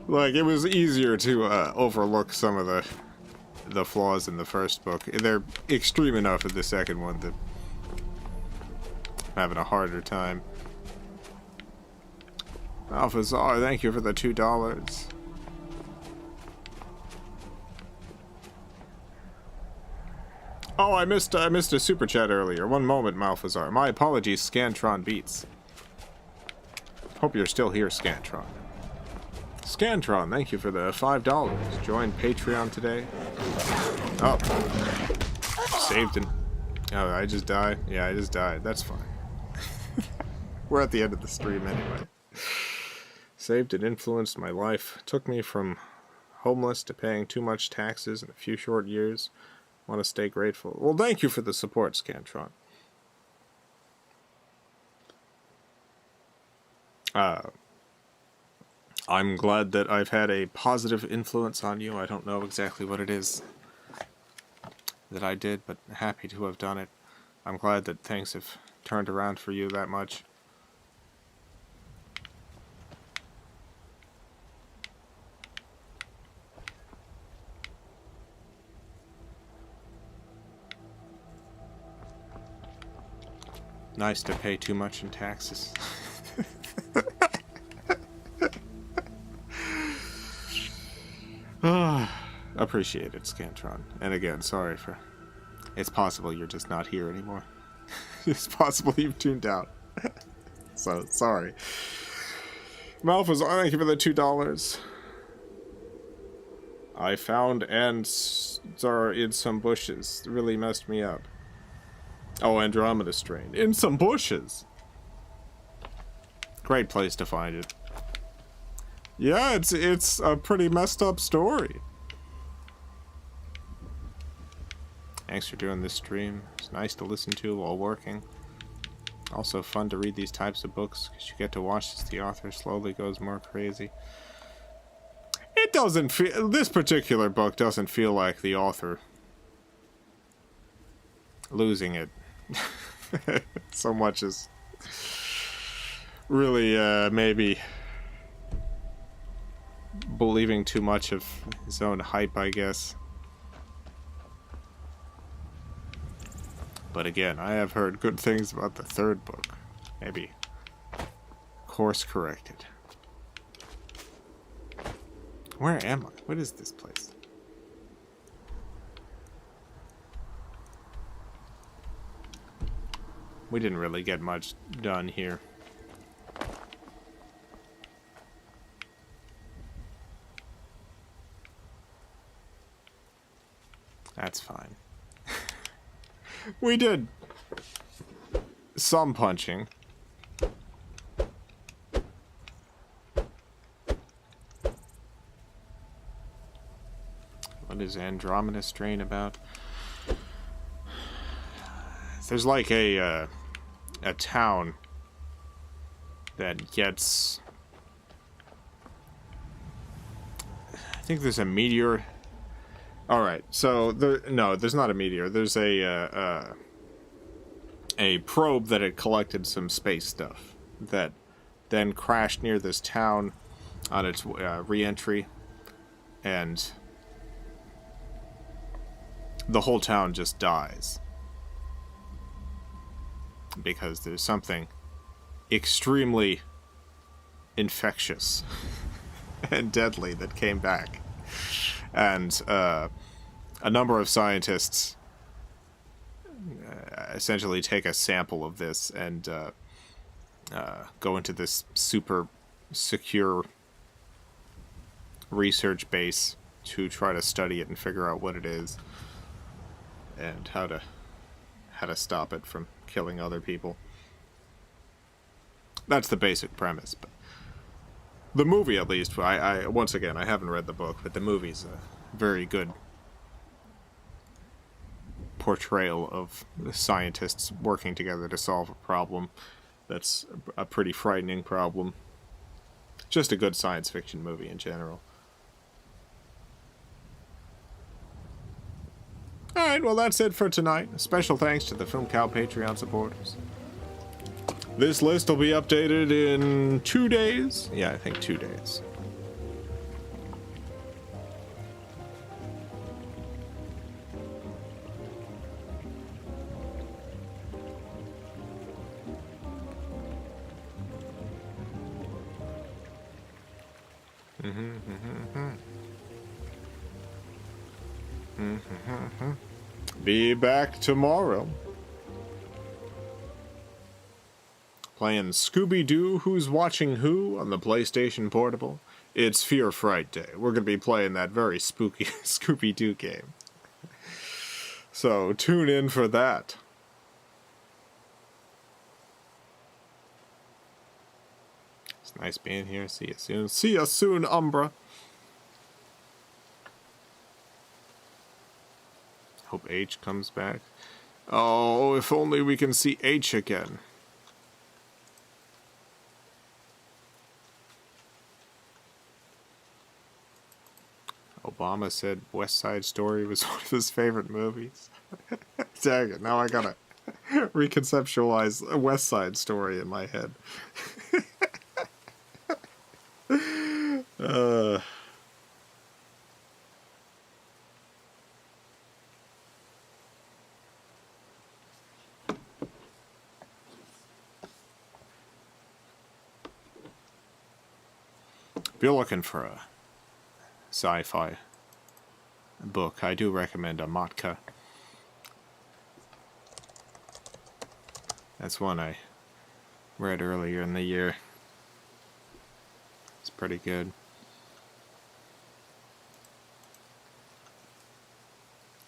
Like, it was easier to overlook some of the flaws in the first book. They're extreme enough in the second one that I'm having a harder time. Alphazar, thank you for the $2. Oh, I missed a super chat earlier. One moment, Malphazar. My apologies, Scantron Beats. Hope you're still here, Scantron. Scantron, thank you for the $5. Join Patreon today. Oh. Saved and... Oh, I just died? Yeah, I just died. That's fine. We're at the end of the stream anyway. Saved and influenced my life. Took me from homeless to paying too much taxes in a few short years. Want to stay grateful. Well, thank you for the support, Scantron. I'm glad that I've had a positive influence on you. I don't know exactly what it is that I did, but happy to have done it. I'm glad that things have turned around for you that much. Nice to pay too much in taxes. Appreciate it, Scantron. And again, sorry for... It's possible you're just not here anymore. It's possible you've tuned out. So, sorry. Malphazar, thank you for the $2. I found ants are in some bushes. It really messed me up. Oh, Andromeda Strain. In some bushes! Great place to find it. Yeah, it's a pretty messed up story. Thanks for doing this stream. It's nice to listen to while working. Also fun to read these types of books, because you get to watch as the author slowly goes more crazy. It doesn't feel... This particular book doesn't feel like the author losing it so much as really maybe believing too much of his own hype, I guess. But again, I have heard good things about the third book. Maybe course corrected. Where am I? What is this place? We didn't really get much done here. That's fine. We did some punching. What is Andromeda Strain about? There's like a town that gets... I think there's a meteor. Alright, so there's not a meteor. There's a probe that had collected some space stuff that then crashed near this town on its re-entry, and the whole town just dies because there's something extremely infectious and deadly that came back. And a number of scientists essentially take a sample of this and go into this super secure research base to try to study it and figure out what it is and how to stop it from killing other people. That's the basic premise. But the movie, at least, I once again, I haven't read the book, but the movie's a very good portrayal of scientists working together to solve a problem that's a pretty frightening problem. Just a good science fiction movie in general. Alright, well that's it for tonight. Special thanks to the FilmCow Patreon supporters. This list will be updated in 2 days. Yeah, I think 2 days. Be back tomorrow. Playing Scooby-Doo Who's Watching Who on the PlayStation Portable. It's Fear Fright Day. We're going to be playing that very spooky Scooby-Doo game. So tune in for that. It's nice being here. See you soon. See you soon, Umbra. Hope H comes back. Oh, if only we can see H again. Obama said West Side Story was one of his favorite movies. Dang it, now I gotta reconceptualize a West Side Story in my head. If you're looking for a sci-fi book, I do recommend a Matka. That's one I read earlier in the year. It's pretty good.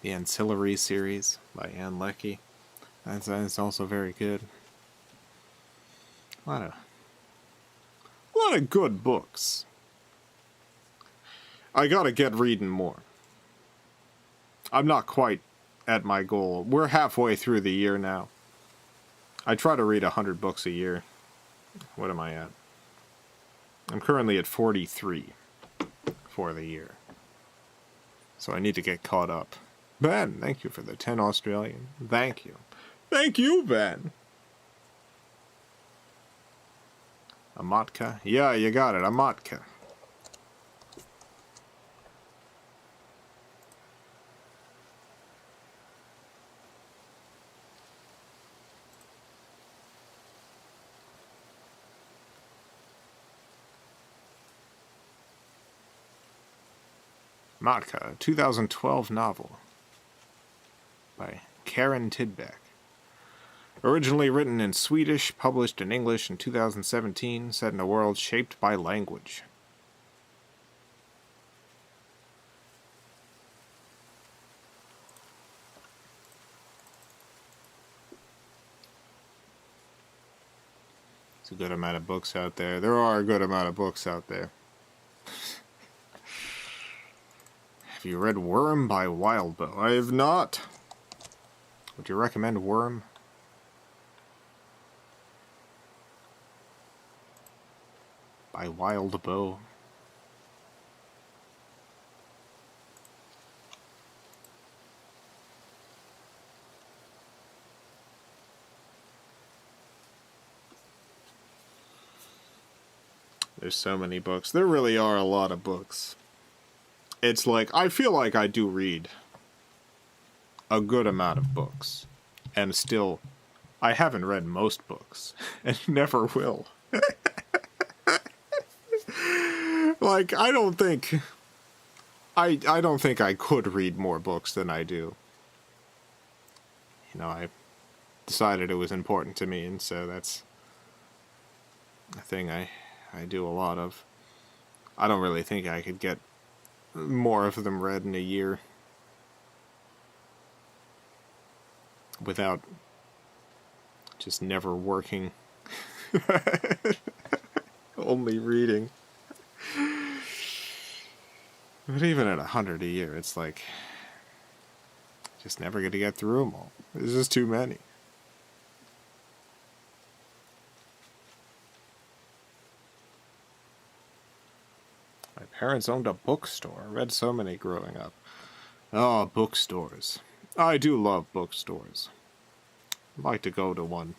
The Ancillary series by Ann Leckie. That's also very good. A lot of good books. I gotta get reading more. I'm not quite at my goal. We're halfway through the year now. I try to read 100 books a year. What am I at? I'm currently at 43 for the year. So I need to get caught up. Ben, thank you for the 10 Australian. Thank you. Thank you, Ben. A Matka? Yeah, you got it. A Matka. Matka, a 2012 novel by Karen Tidbeck. Originally written in Swedish, published in English in 2017, set in a world shaped by language. There's a good amount of books out there. There are a good amount of books out there. Have you read Worm by Wildbow? I have not. Would you recommend Worm? By Wildbow. There's so many books. There really are a lot of books. It's like, I feel like I do read a good amount of books. And still, I haven't read most books. And never will. Like, I don't think I could read more books than I do. You know, I decided it was important to me, and so that's a thing I do a lot of. I don't really think I could get more of them read in a year without just never working. Only reading. But even at 100 a year, it's like, just never going to get through them all. There's just too many. My parents owned a bookstore. I read so many growing up. Oh, bookstores. I do love bookstores. I'd like to go to one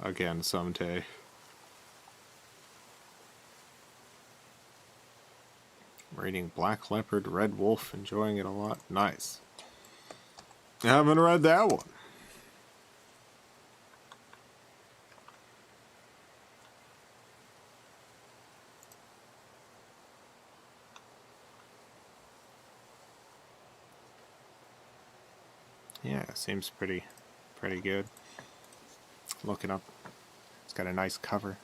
again someday. Reading Black Leopard, Red Wolf, enjoying it a lot. Nice. I haven't read that one. Yeah, seems pretty good. Looking up. It's got a nice cover.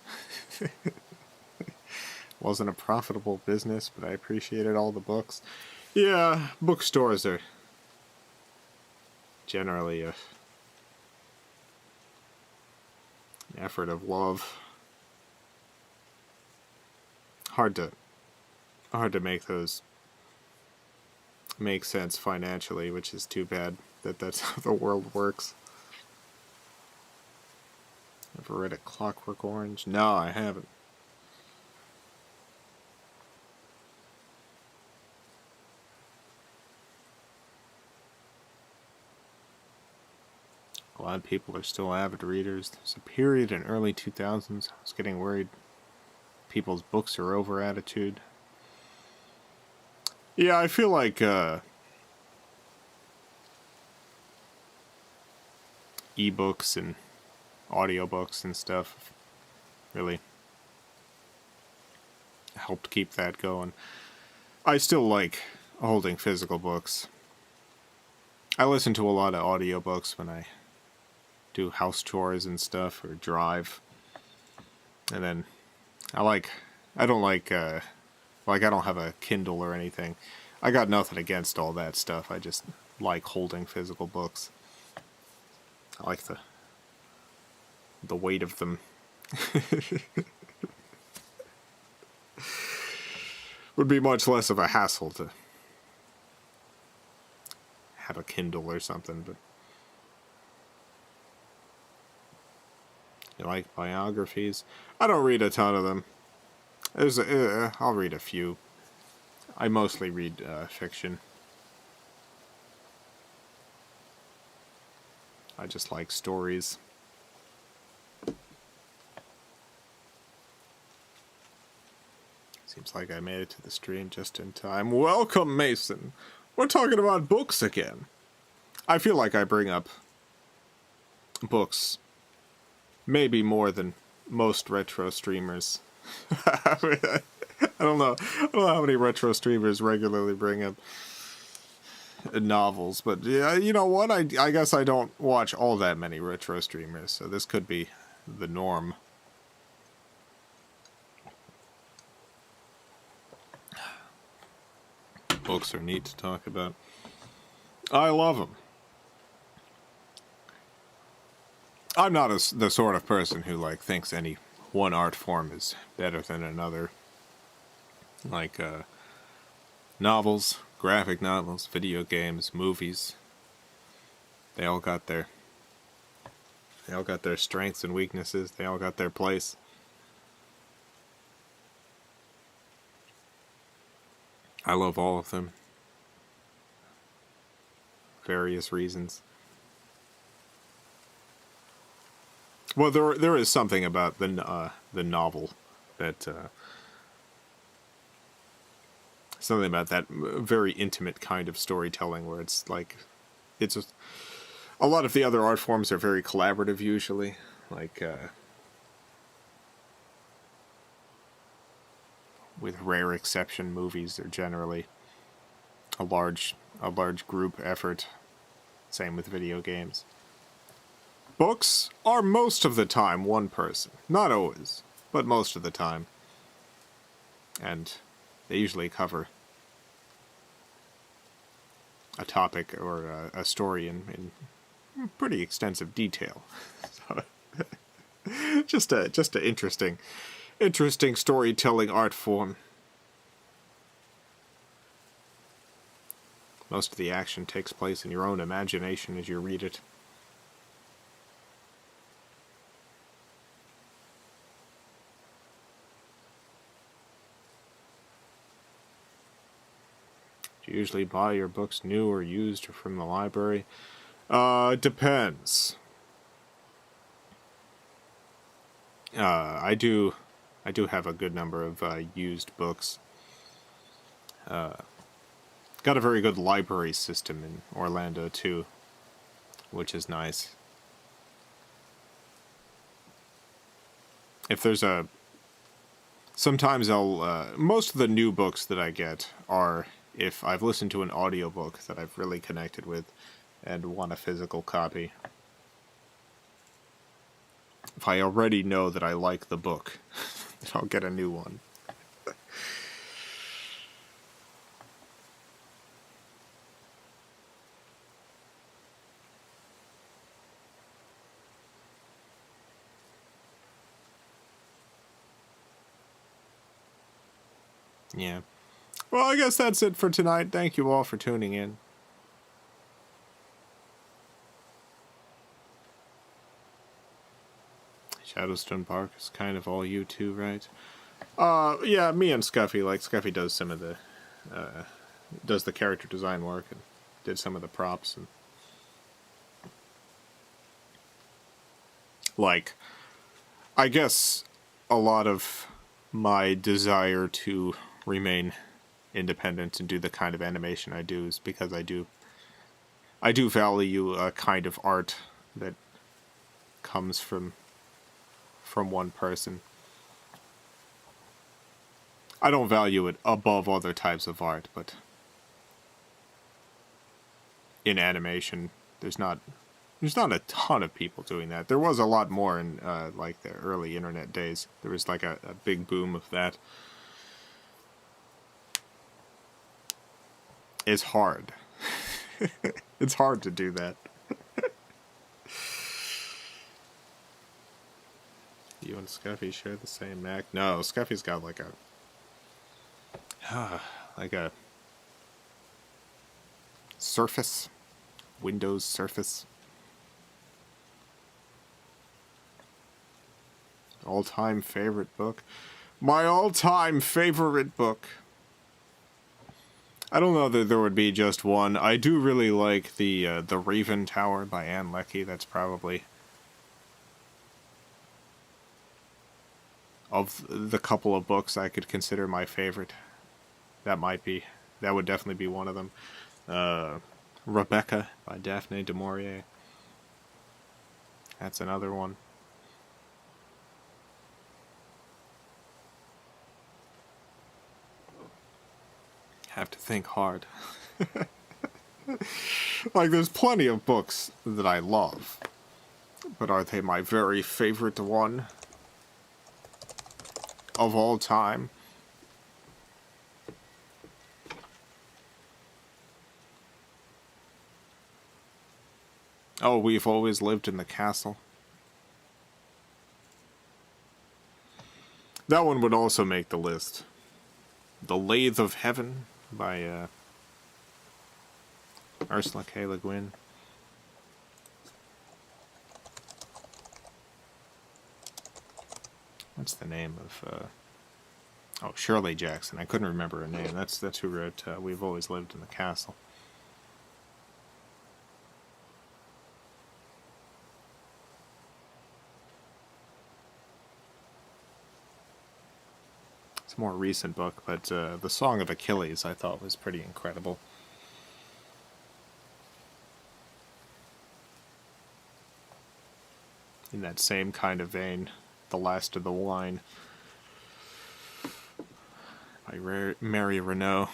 Wasn't a profitable business, but I appreciated all the books. Yeah, bookstores are generally an effort of love. Hard to make those make sense financially, which is too bad that that's how the world works. Ever read A Clockwork Orange? No, I haven't. Glad people are still avid readers. There's a period in early 2000s I was getting worried people's books are over attitude. Yeah, I feel like ebooks and audiobooks and stuff really helped keep that going. I still like holding physical books. I listen to a lot of audiobooks when I do house chores and stuff, or drive. And then I don't have a Kindle or anything. I got nothing against all that stuff. I just like holding physical books. I like the weight of them. Would be much less of a hassle to have a Kindle or something, but you like biographies? I don't read a ton of them. I'll read a few. I mostly read fiction. I just like stories. Seems like I made it to the stream just in time. Welcome, Mason! We're talking about books again. I feel like I bring up books maybe more than most retro streamers. I don't know how many retro streamers regularly bring up novels, but yeah, you know what? I guess I don't watch all that many retro streamers, so this could be the norm. Books are neat to talk about. I love them. I'm not the sort of person who thinks any one art form is better than another. Like novels, graphic novels, video games, movies. They all got their strengths and weaknesses. They all got their place. I love all of them. Various reasons. Well, there is something about the novel that something about that very intimate kind of storytelling where it's like a lot of the other art forms are very collaborative usually, like with rare exception, movies are generally a large group effort. Same with video games. Books are most of the time one person. Not always, but most of the time. And they usually cover a topic or a story in pretty extensive detail. So, just a interesting storytelling art form. Most of the action takes place in your own imagination as you read it. Do you usually buy your books new or used or from the library? Depends. I do have a good number of used books. Got a very good library system in Orlando too, which is nice. If there's sometimes most of the new books that I get are if I've listened to an audiobook that I've really connected with and want a physical copy. If I already know that I like the book, then I'll get a new one. Yeah. Well, I guess that's it for tonight. Thank you all for tuning in. Shadowstone Park is kind of all you two, right? Yeah, me and Scuffy. Like, Scuffy does some of the, does the character design work and did some of the props. And like, I guess a lot of my desire to remain independent and do the kind of animation I do is because I do value a kind of art that comes from one person. I don't value it above other types of art, but in animation, there's not a ton of people doing that. There was a lot more in like the early internet days. There was like a big boom of that. It's hard. It's hard to do that. You and Scuffy share the same Mac? No, Scuffy's got like a Surface, Windows Surface. All-time favorite book. My all-time favorite book. I don't know that there would be just one. I do really like the Raven Tower by Anne Leckie. That's probably, of the couple of books I could consider my favorite. That would definitely be one of them. Rebecca by Daphne du Maurier. That's another one. Have to think hard. Like, there's plenty of books that I love, but are they my very favorite one of all time? Oh, We've Always Lived in the Castle. That one would also make the list. The Lathe of Heaven by Ursula K. Le Guin. What's the name of... oh, Shirley Jackson. I couldn't remember her name. That's who wrote We've Always Lived in the Castle. It's a more recent book, but The Song of Achilles I thought was pretty incredible. In that same kind of vein, The Last of the Wine. by Mary Renault.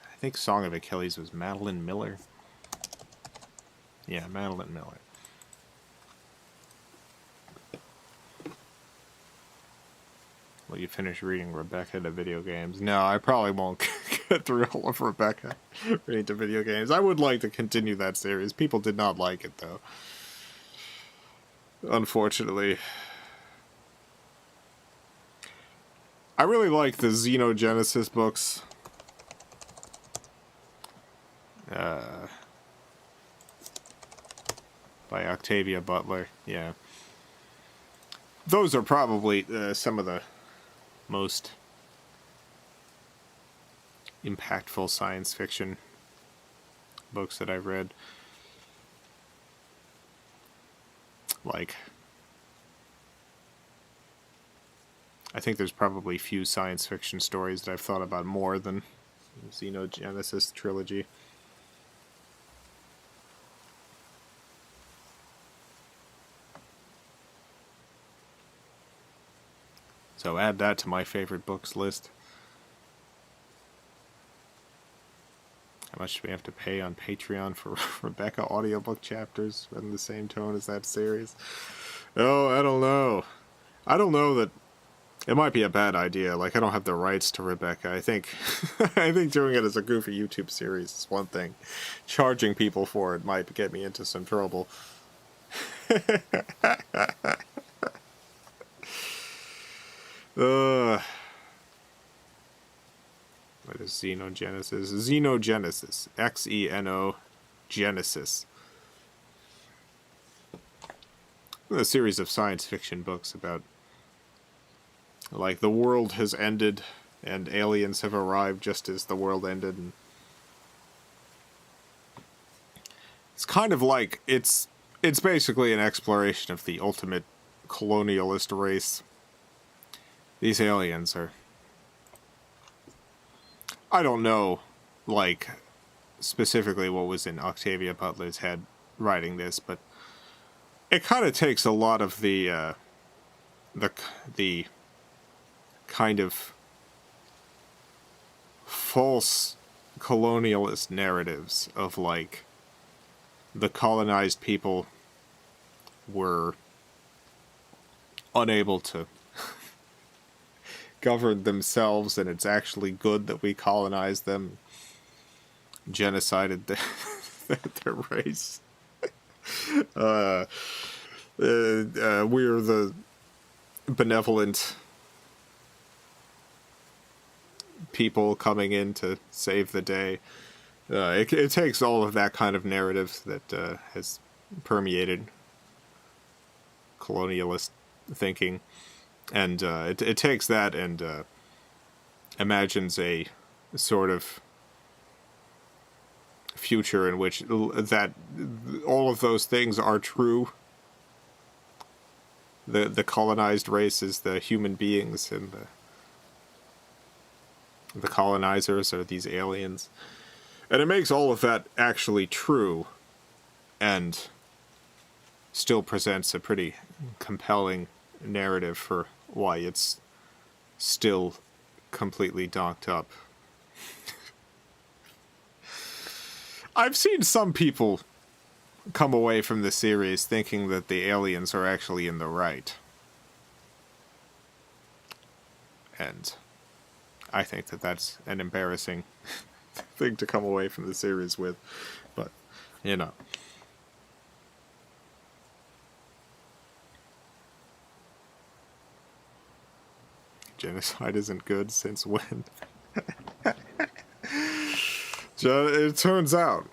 I think Song of Achilles was Madeline Miller. Yeah, Madeline Miller. Will you finish reading Rebecca to video games? No, I probably won't get through all of Rebecca reading to video games. I would like to continue that series. People did not like it, though. Unfortunately. I really like the Xenogenesis books. By Octavia Butler, yeah. Those are probably some of the most impactful science fiction books that I've read. Like, I think there's probably few science fiction stories that I've thought about more than the Xenogenesis trilogy. So add that to my favorite books list. How much do we have to pay on Patreon for Rebecca audiobook chapters in the same tone as that series? Oh, I don't know. I don't know that it might be a bad idea. Like, I don't have the rights to Rebecca. I think I think doing it as a goofy YouTube series is one thing. Charging people for it might get me into some trouble. What is Xenogenesis? Xenogenesis. X-E-N-O Genesis. A series of science fiction books about, like, the world has ended and aliens have arrived just as the world ended. And it's kind of like, it's basically an exploration of the ultimate colonialist race. These aliens are, I don't know, like, specifically what was in Octavia Butler's head writing this, but it kind of takes a lot of the kind of false colonialist narratives of, like, the colonized people were unable to govern themselves, and it's actually good that we colonized them, genocided their race. We're the benevolent people coming in to save the day. It takes all of that kind of narrative that has permeated colonialist thinking, and it takes that and imagines a sort of future in which that all of those things are true. The colonized race is the human beings, and the colonizers are these aliens. And it makes all of that actually true, and still presents a pretty compelling narrative for why it's still completely docked up. I've seen some people come away from the series thinking that the aliens are actually in the right. And I think that that's an embarrassing thing to come away from the series with. But, you know. Genocide isn't good since when? It turns out.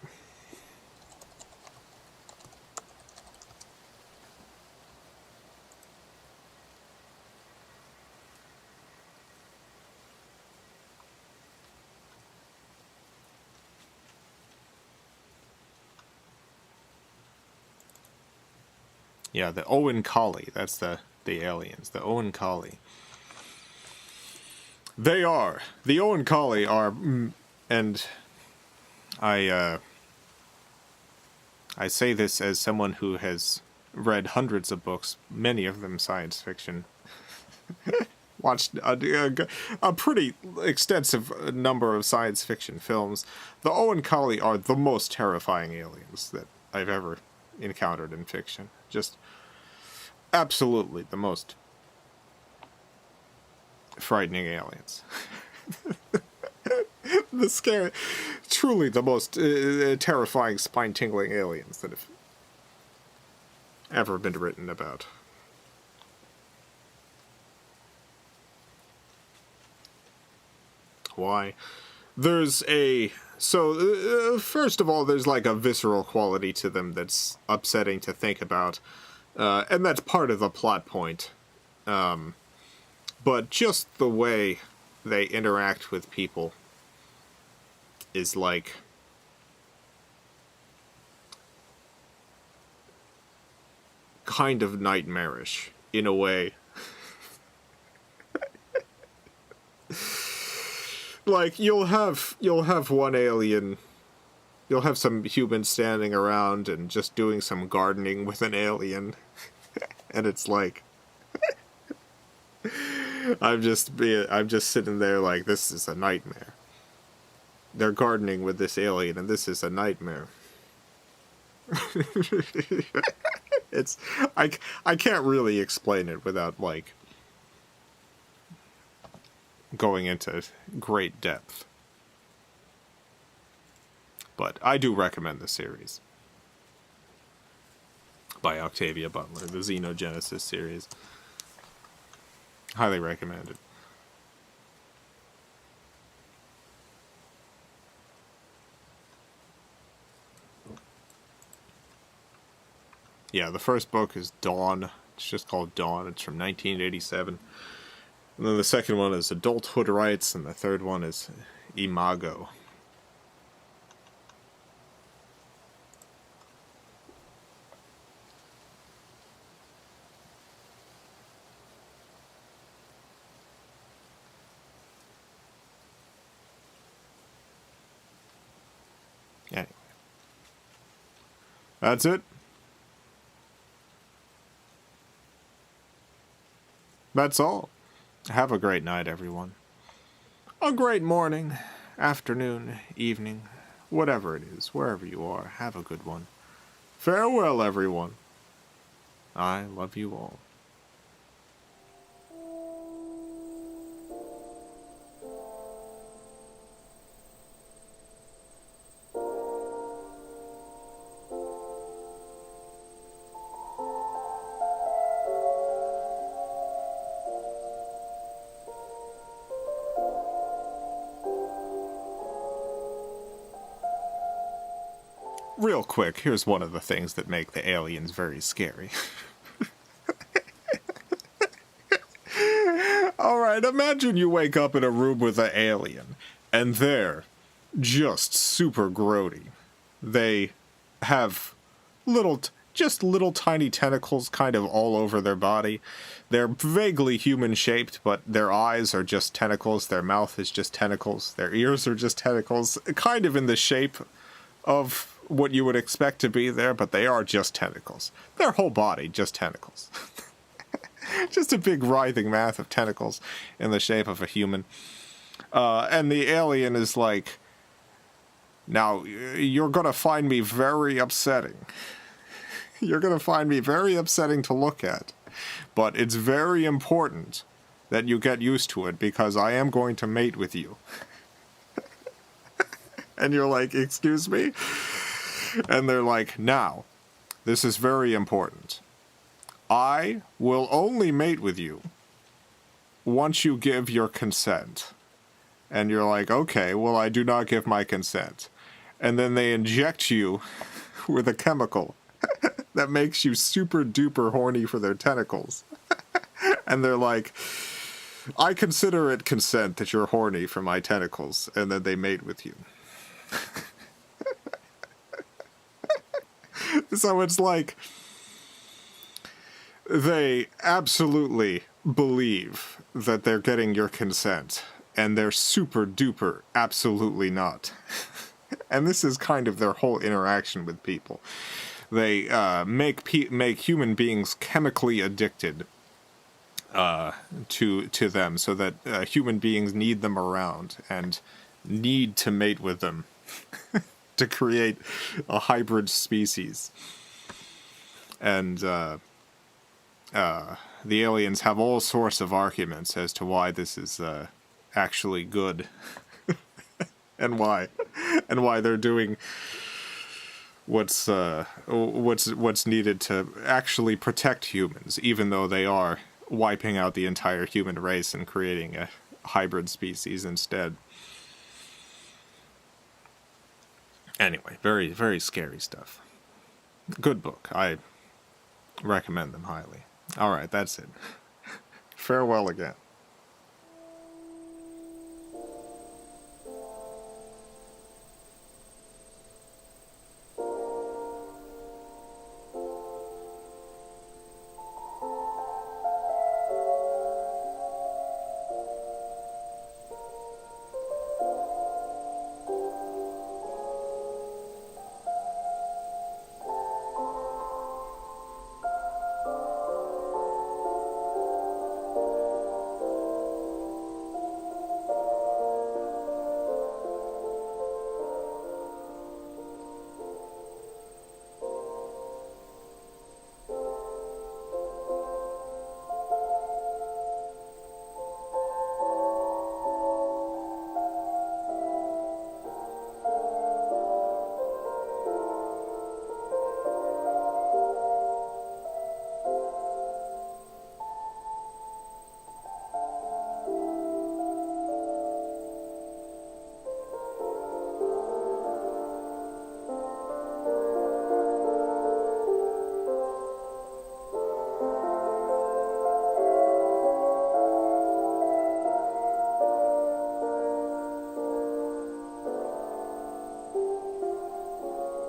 Yeah, the Owen Collie. That's the aliens. The Owen Collie. They are. The Owen Collie are, and I say this as someone who has read hundreds of books, many of them science fiction, watched a pretty extensive number of science fiction films. The Oankali are the most terrifying aliens that I've ever encountered in fiction. Just absolutely the most frightening aliens. The scary, truly the most terrifying, spine-tingling aliens that have ever been written about. Why? There's a... So, first of all, there's like a visceral quality to them that's upsetting to think about. And that's part of the plot point. But just the way they interact with people is like... kind of nightmarish, in a way. Like, you'll have one alien, you'll have some humans standing around and just doing some gardening with an alien, and it's like, I'm just sitting there like, this is a nightmare. They're gardening with this alien, and this is a nightmare. It's, I can't really explain it without, like, going into great depth. But I do recommend the series by Octavia Butler, the Xenogenesis series. Highly recommended. Yeah, the first book is Dawn. It's just called Dawn. It's from 1987. And then the second one is Adulthood Rights, and the third one is Imago. Anyway. That's it. That's all. Have a great night, everyone. A great morning, afternoon, evening, whatever it is, wherever you are, have a good one. Farewell, everyone. I love you all. Real quick, here's one of the things that make the aliens very scary. Alright, imagine you wake up in a room with an alien, and they're just super grody. They have just little tiny tentacles kind of all over their body. They're vaguely human-shaped, but their eyes are just tentacles, their mouth is just tentacles, their ears are just tentacles, kind of in the shape of what you would expect to be there, but they are just tentacles. Their whole body, just tentacles. Just a big writhing mass of tentacles in the shape of a human. And the alien is like, now, you're gonna find me very upsetting. You're gonna find me very upsetting to look at. But it's very important that you get used to it, because I am going to mate with you. And you're like, excuse me? And they're like, now, this is very important. I will only mate with you once you give your consent. And you're like, okay, well, I do not give my consent. And then they inject you with a chemical that makes you super duper horny for their tentacles. And they're like, I consider it consent that you're horny for my tentacles. And then they mate with you. So it's like, they absolutely believe that they're getting your consent, and they're super duper absolutely not. And this is kind of their whole interaction with people. They make human beings chemically addicted to them, so that human beings need them around and need to mate with them to create a hybrid species. And the aliens have all sorts of arguments as to why this is actually good, and why they're doing what's needed to actually protect humans, even though they are wiping out the entire human race and creating a hybrid species instead. Anyway, very, very scary stuff. Good book. I recommend them highly. Alright, that's it. Farewell again.